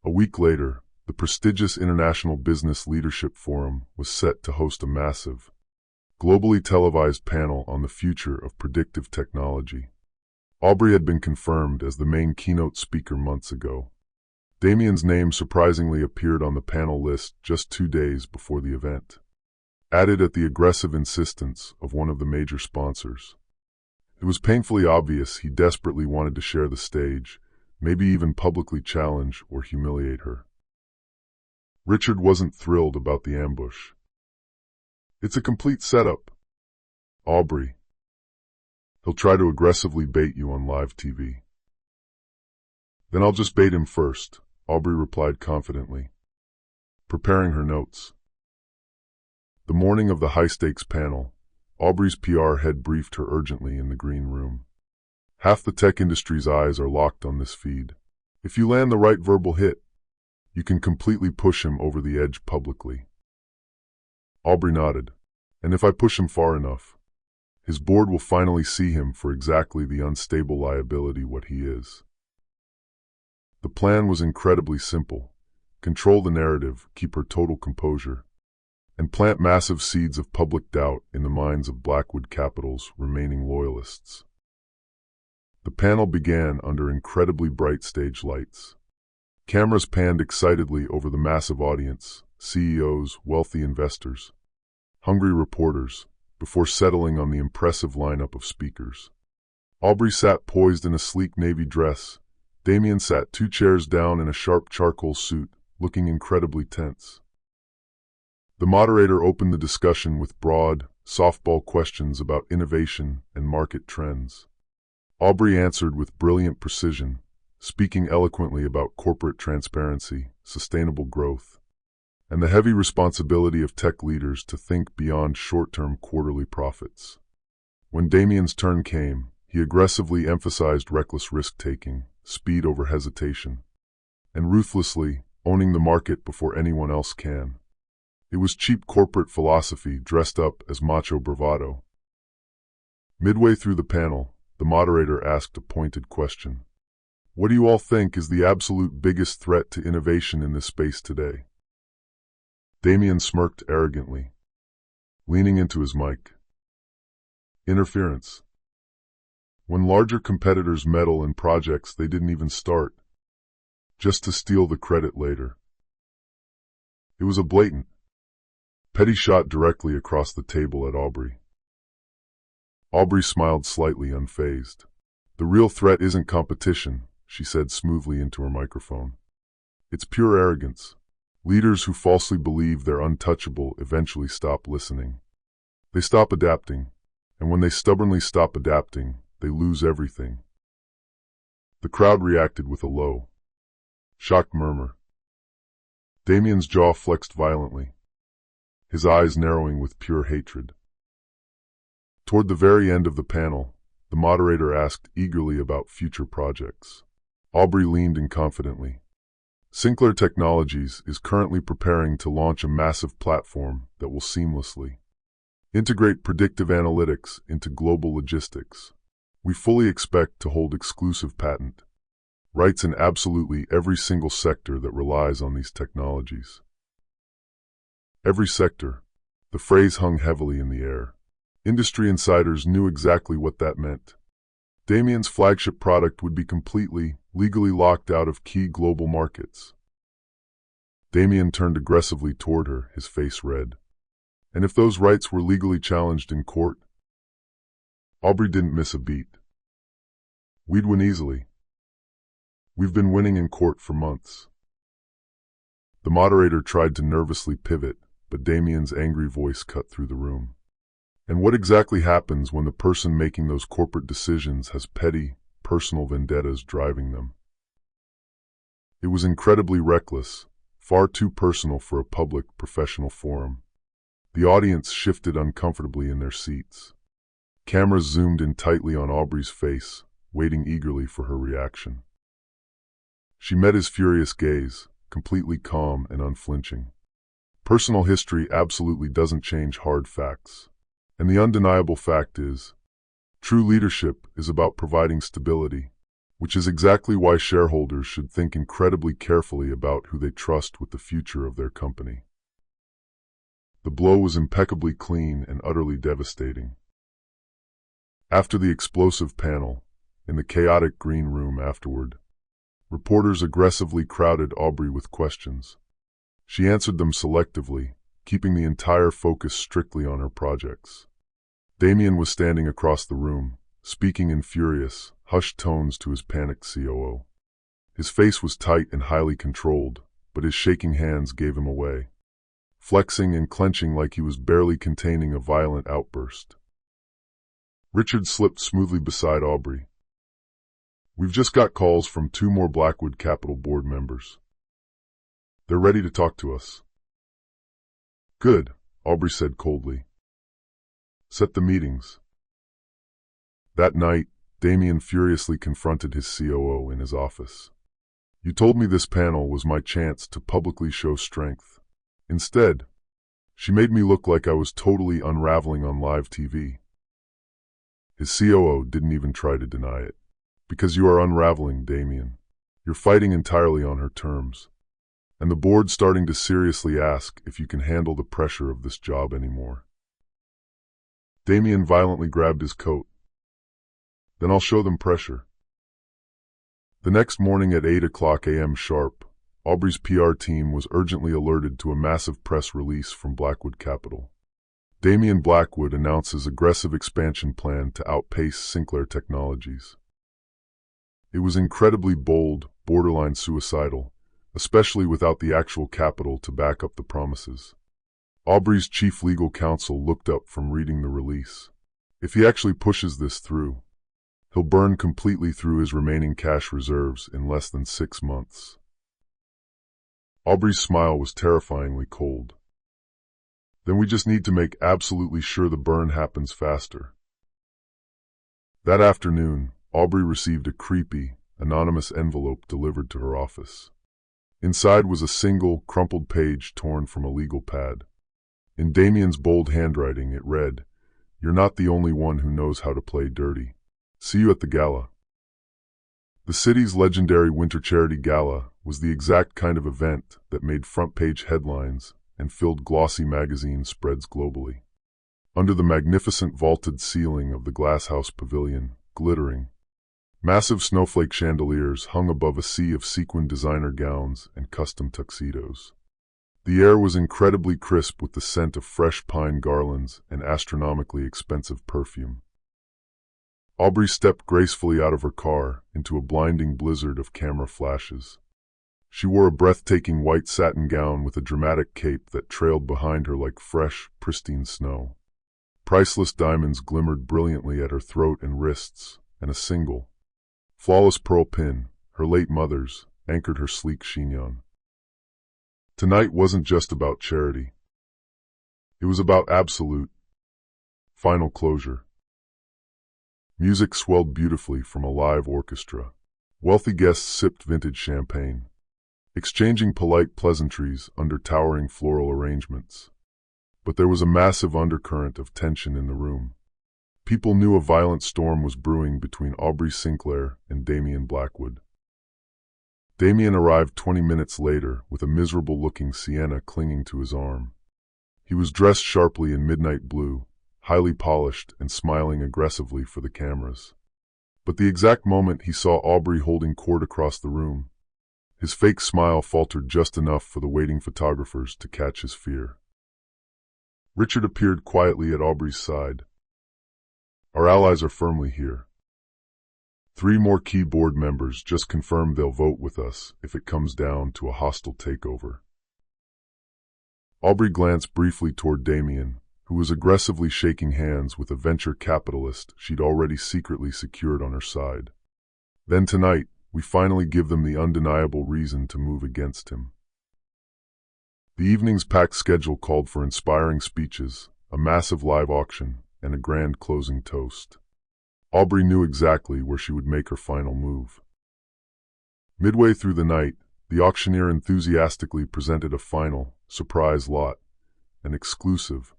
A week later, the prestigious International Business Leadership Forum was set to host a massive, globally televised panel on the future of predictive technology. Aubrey had been confirmed as the main keynote speaker months ago. Damien's name surprisingly appeared on the panel list just 2 days before the event, added at the aggressive insistence of one of the major sponsors. It was painfully obvious he desperately wanted to share the stage, maybe even publicly challenge or humiliate her. Richard wasn't thrilled about the ambush. "It's a complete setup, Aubrey. He'll try to aggressively bait you on live TV. Then I'll just bait him first," Aubrey replied confidently, preparing her notes. The morning of the high-stakes panel, Aubrey's PR head briefed her urgently in the green room. Half the tech industry's eyes are locked on this feed. If you land the right verbal hit, you can completely push him over the edge publicly. Aubrey nodded. And if I push him far enough, his board will finally see him for exactly the unstable liability what he is. The plan was incredibly simple. Control the narrative, keep her total composure, and plant massive seeds of public doubt in the minds of Blackwood Capital's remaining loyalists. The panel began under incredibly bright stage lights. Cameras panned excitedly over the massive audience, CEOs, wealthy investors, hungry reporters, before settling on the impressive lineup of speakers. Aubrey sat poised in a sleek navy dress. Damien sat 2 chairs down in a sharp charcoal suit, looking incredibly tense. The moderator opened the discussion with broad, softball questions about innovation and market trends. Aubrey answered with brilliant precision, speaking eloquently about corporate transparency, sustainable growth, and the heavy responsibility of tech leaders to think beyond short-term quarterly profits. When Damien's turn came, he aggressively emphasized reckless risk-taking, speed over hesitation, and ruthlessly owning the market before anyone else can. It was cheap corporate philosophy dressed up as macho bravado. Midway through the panel, the moderator asked a pointed question. What do you all think is the absolute biggest threat to innovation in this space today? Damien smirked arrogantly, leaning into his mic. Interference. When larger competitors meddle in projects they didn't even start, just to steal the credit later. It was a blatant, petty shot directly across the table at Aubrey. Aubrey smiled slightly, unfazed. The real threat isn't competition, she said smoothly into her microphone. It's pure arrogance. Leaders who falsely believe they're untouchable eventually stop listening. They stop adapting, and when they stubbornly stop adapting, they lose everything. The crowd reacted with a low, shocked murmur. Damien's jaw flexed violently, his eyes narrowing with pure hatred. Toward the very end of the panel, the moderator asked eagerly about future projects. Aubrey leaned in confidently. Sinclair Technologies is currently preparing to launch a massive platform that will seamlessly integrate predictive analytics into global logistics. We fully expect to hold exclusive patent rights in absolutely every single sector that relies on these technologies. Every sector. The phrase hung heavily in the air. Industry insiders knew exactly what that meant. Damien's flagship product would be completely, legally locked out of key global markets. Damien turned aggressively toward her, his face red. And if those rights were legally challenged in court? Aubrey didn't miss a beat. We'd win easily. We've been winning in court for months. The moderator tried to nervously pivot, but Damien's angry voice cut through the room. And what exactly happens when the person making those corporate decisions has petty, personal vendettas driving them? It was incredibly reckless, far too personal for a public, professional forum. The audience shifted uncomfortably in their seats. Cameras zoomed in tightly on Aubrey's face, waiting eagerly for her reaction. She met his furious gaze, completely calm and unflinching. Personal history absolutely doesn't change hard facts. And the undeniable fact is, true leadership is about providing stability, which is exactly why shareholders should think incredibly carefully about who they trust with the future of their company. The blow was impeccably clean and utterly devastating. After the explosive panel, in the chaotic green room afterward, reporters aggressively crowded Aubrey with questions. She answered them selectively, keeping the entire focus strictly on her projects. Damien was standing across the room, speaking in furious, hushed tones to his panicked COO. His face was tight and highly controlled, but his shaking hands gave him away, flexing and clenching like he was barely containing a violent outburst. Richard slipped smoothly beside Aubrey. We've just got calls from 2 more Blackwood Capital board members. They're ready to talk to us. Good, Aubrey said coldly. Set the meetings. That night, Damien furiously confronted his COO in his office. You told me this panel was my chance to publicly show strength. Instead, she made me look like I was totally unraveling on live TV. His COO didn't even try to deny it. Because you are unraveling, Damien. You're fighting entirely on her terms. And the board's starting to seriously ask if you can handle the pressure of this job anymore. Damien violently grabbed his coat. Then I'll show them pressure. The next morning at 8 a.m. sharp, Aubrey's PR team was urgently alerted to a massive press release from Blackwood Capital. Damien Blackwood announces aggressive expansion plan to outpace Sinclair Technologies. It was incredibly bold, borderline suicidal, especially without the actual capital to back up the promises. Aubrey's chief legal counsel looked up from reading the release. If he actually pushes this through, he'll burn completely through his remaining cash reserves in less than 6 months. Aubrey's smile was terrifyingly cold. Then we just need to make absolutely sure the burn happens faster. That afternoon, Aubrey received a creepy, anonymous envelope delivered to her office. Inside was a single, crumpled page torn from a legal pad. In Damien's bold handwriting, it read, "You're not the only one who knows how to play dirty. See you at the gala." The city's legendary Winter Charity Gala was the exact kind of event that made front-page headlines and filled glossy magazine spreads globally. Under the magnificent vaulted ceiling of the glasshouse pavilion, glittering, massive snowflake chandeliers hung above a sea of sequined designer gowns and custom tuxedos. The air was incredibly crisp with the scent of fresh pine garlands and astronomically expensive perfume. Aubrey stepped gracefully out of her car into a blinding blizzard of camera flashes. She wore a breathtaking white satin gown with a dramatic cape that trailed behind her like fresh, pristine snow. Priceless diamonds glimmered brilliantly at her throat and wrists, and a single, flawless pearl pin, her late mother's, anchored her sleek chignon. Tonight wasn't just about charity. It was about absolute, final closure. Music swelled beautifully from a live orchestra. Wealthy guests sipped vintage champagne, exchanging polite pleasantries under towering floral arrangements. But there was a massive undercurrent of tension in the room. People knew a violent storm was brewing between Aubrey Sinclair and Damien Blackwood. Damien arrived 20 minutes later with a miserable-looking Sienna clinging to his arm. He was dressed sharply in midnight blue, highly polished and smiling aggressively for the cameras. But the exact moment he saw Aubrey holding court across the room, his fake smile faltered just enough for the waiting photographers to catch his fear. Richard appeared quietly at Aubrey's side. Our allies are firmly here. 3 more key board members just confirmed they'll vote with us if it comes down to a hostile takeover. Aubrey glanced briefly toward Damien, who was aggressively shaking hands with a venture capitalist she'd already secretly secured on her side. Then tonight, we finally give them the undeniable reason to move against him. The evening's packed schedule called for inspiring speeches, a massive live auction, and a grand closing toast. Aubrey knew exactly where she would make her final move. Midway through the night, the auctioneer enthusiastically presented a final, surprise lot, an exclusive,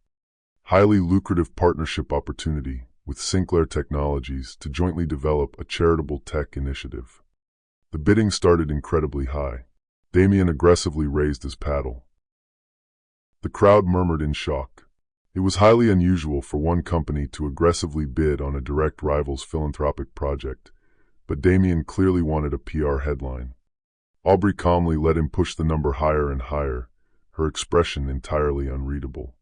highly lucrative partnership opportunity with Sinclair Technologies to jointly develop a charitable tech initiative. The bidding started incredibly high. Damien aggressively raised his paddle. The crowd murmured in shock. It was highly unusual for one company to aggressively bid on a direct rival's philanthropic project, but Damien clearly wanted a PR headline. Aubrey calmly let him push the number higher and higher, her expression entirely unreadable.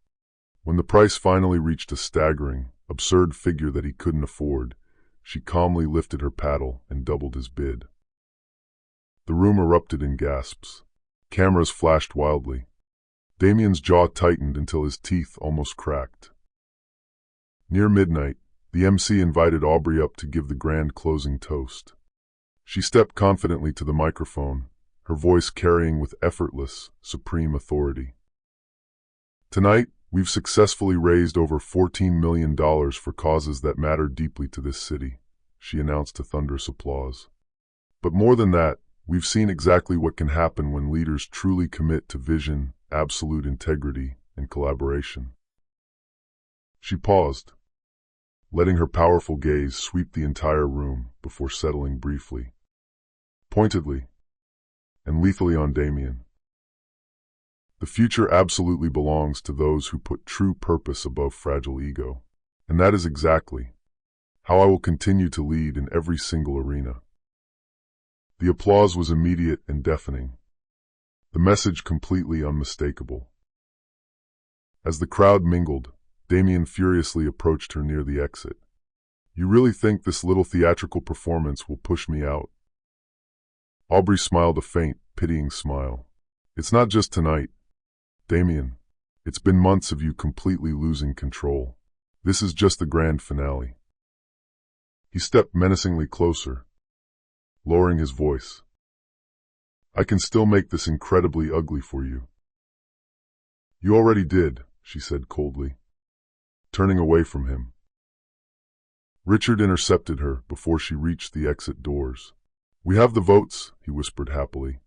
When the price finally reached a staggering, absurd figure that he couldn't afford, she calmly lifted her paddle and doubled his bid. The room erupted in gasps. Cameras flashed wildly. Damien's jaw tightened until his teeth almost cracked. Near midnight, the MC invited Aubrey up to give the grand closing toast. She stepped confidently to the microphone, her voice carrying with effortless, supreme authority. "Tonight, we've successfully raised over $14 million for causes that matter deeply to this city," she announced to thunderous applause. "But more than that, we've seen exactly what can happen when leaders truly commit to vision, absolute integrity, and collaboration." She paused, letting her powerful gaze sweep the entire room before settling briefly, pointedly, and lethally on Damien. "The future absolutely belongs to those who put true purpose above fragile ego. And that is exactly how I will continue to lead in every single arena." The applause was immediate and deafening, the message completely unmistakable. As the crowd mingled, Damien furiously approached her near the exit. "You really think this little theatrical performance will push me out?" Aubrey smiled a faint, pitying smile. "It's not just tonight, Damien. It's been months of you completely losing control. This is just the grand finale." He stepped menacingly closer, lowering his voice. "I can still make this incredibly ugly for you." "You already did," she said coldly, turning away from him. Richard intercepted her before she reached the exit doors. "We have the votes," he whispered happily.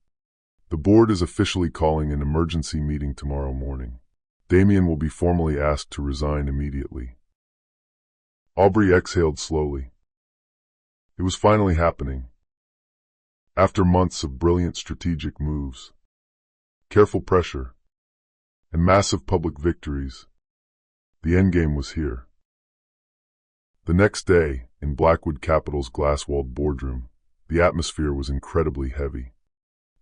"The board is officially calling an emergency meeting tomorrow morning. Damien will be formally asked to resign immediately." Aubrey exhaled slowly. It was finally happening. After months of brilliant strategic moves, careful pressure, and massive public victories, the endgame was here. The next day, in Blackwood Capital's glass-walled boardroom, the atmosphere was incredibly heavy.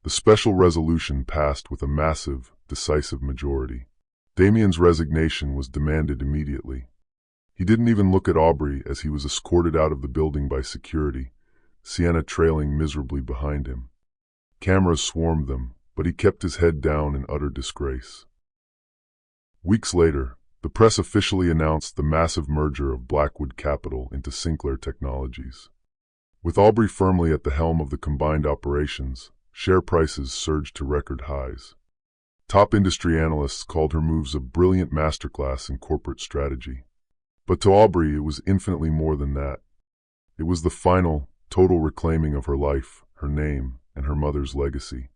The special resolution passed with a massive, decisive majority. Damien's resignation was demanded immediately. He didn't even look at Aubrey as he was escorted out of the building by security, Sienna trailing miserably behind him. Cameras swarmed them, but he kept his head down in utter disgrace. Weeks later, the press officially announced the massive merger of Blackwood Capital into Sinclair Technologies. With Aubrey firmly at the helm of the combined operations, share prices surged to record highs. Top industry analysts called her moves a brilliant masterclass in corporate strategy. But to Aubrey, it was infinitely more than that. It was the final, total reclaiming of her life, her name, and her mother's legacy.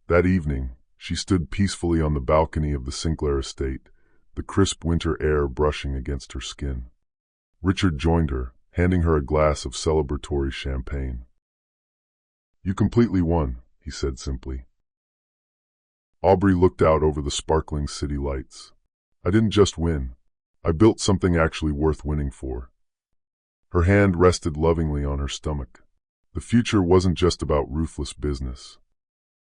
That evening, she stood peacefully on the balcony of the Sinclair estate, the crisp winter air brushing against her skin. Richard joined her, handing her a glass of celebratory champagne. "You completely won," he said simply. Aubrey looked out over the sparkling city lights. "I didn't just win. I built something actually worth winning for." Her hand rested lovingly on her stomach. The future wasn't just about ruthless business.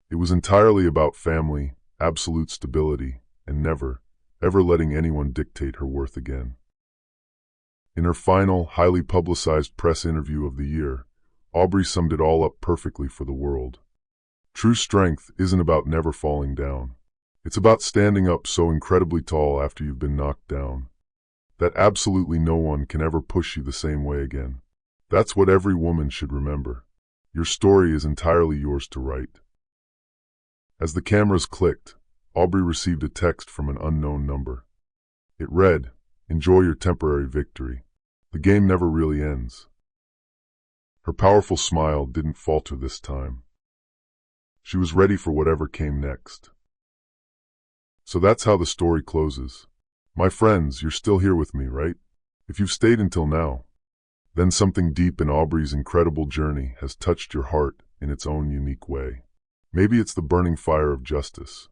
It was entirely about family, absolute stability, and never, ever letting anyone dictate her worth again. In her final, highly publicized press interview of the year, Aubrey summed it all up perfectly for the world. True strength isn't about never falling down. It's about standing up so incredibly tall after you've been knocked down, that absolutely no one can ever push you the same way again. That's what every woman should remember. Your story is entirely yours to write. As the cameras clicked, Aubrey received a text from an unknown number. It read, "Enjoy your temporary victory. The game never really ends." Her powerful smile didn't falter this time. She was ready for whatever came next. So that's how the story closes. My friends, you're still here with me, right? If you've stayed until now, then something deep in Aubrey's incredible journey has touched your heart in its own unique way. Maybe it's the burning fire of justice.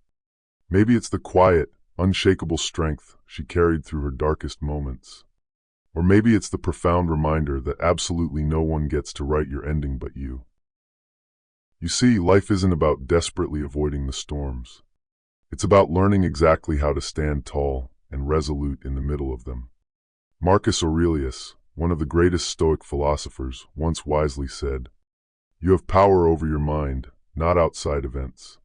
Maybe it's the quiet, unshakable strength she carried through her darkest moments. Or maybe it's the profound reminder that absolutely no one gets to write your ending but you. You see, life isn't about desperately avoiding the storms. It's about learning exactly how to stand tall and resolute in the middle of them. Marcus Aurelius, one of the greatest Stoic philosophers, once wisely said, "You have power over your mind, not outside events.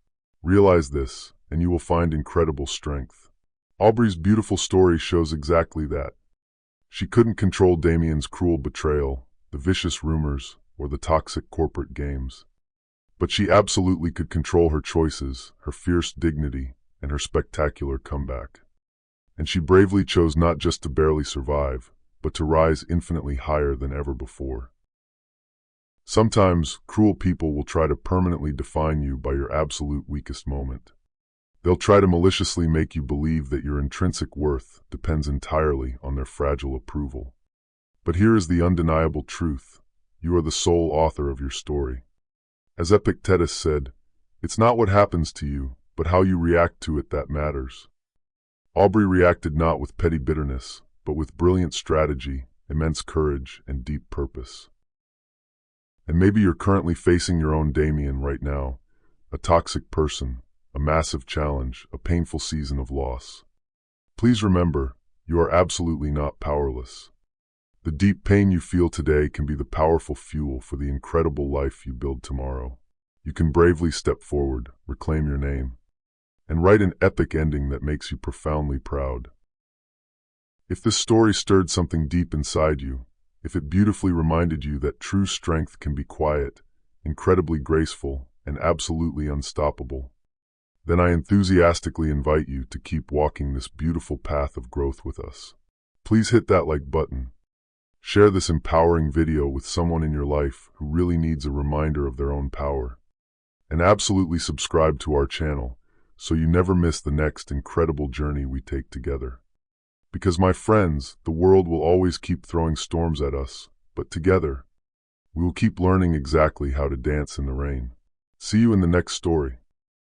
Realize this, and you will find incredible strength." Aubrey's beautiful story shows exactly that. She couldn't control Damien's cruel betrayal, the vicious rumors, or the toxic corporate games. But she absolutely could control her choices, her fierce dignity, and her spectacular comeback. And she bravely chose not just to barely survive, but to rise infinitely higher than ever before. Sometimes, cruel people will try to permanently define you by your absolute weakest moment. They'll try to maliciously make you believe that your intrinsic worth depends entirely on their fragile approval. But here is the undeniable truth. You are the sole author of your story. As Epictetus said, it's not what happens to you, but how you react to it that matters. Aubrey reacted not with petty bitterness, but with brilliant strategy, immense courage, and deep purpose. And maybe you're currently facing your own Damien right now, a toxic person, a massive challenge, a painful season of loss. Please remember, you are absolutely not powerless. The deep pain you feel today can be the powerful fuel for the incredible life you build tomorrow. You can bravely step forward, reclaim your name, and write an epic ending that makes you profoundly proud. If this story stirred something deep inside you, if it beautifully reminded you that true strength can be quiet, incredibly graceful, and absolutely unstoppable, then I enthusiastically invite you to keep walking this beautiful path of growth with us. Please hit that like button. Share this empowering video with someone in your life who really needs a reminder of their own power. And absolutely subscribe to our channel so you never miss the next incredible journey we take together. Because, my friends, the world will always keep throwing storms at us, but together, we will keep learning exactly how to dance in the rain. See you in the next story.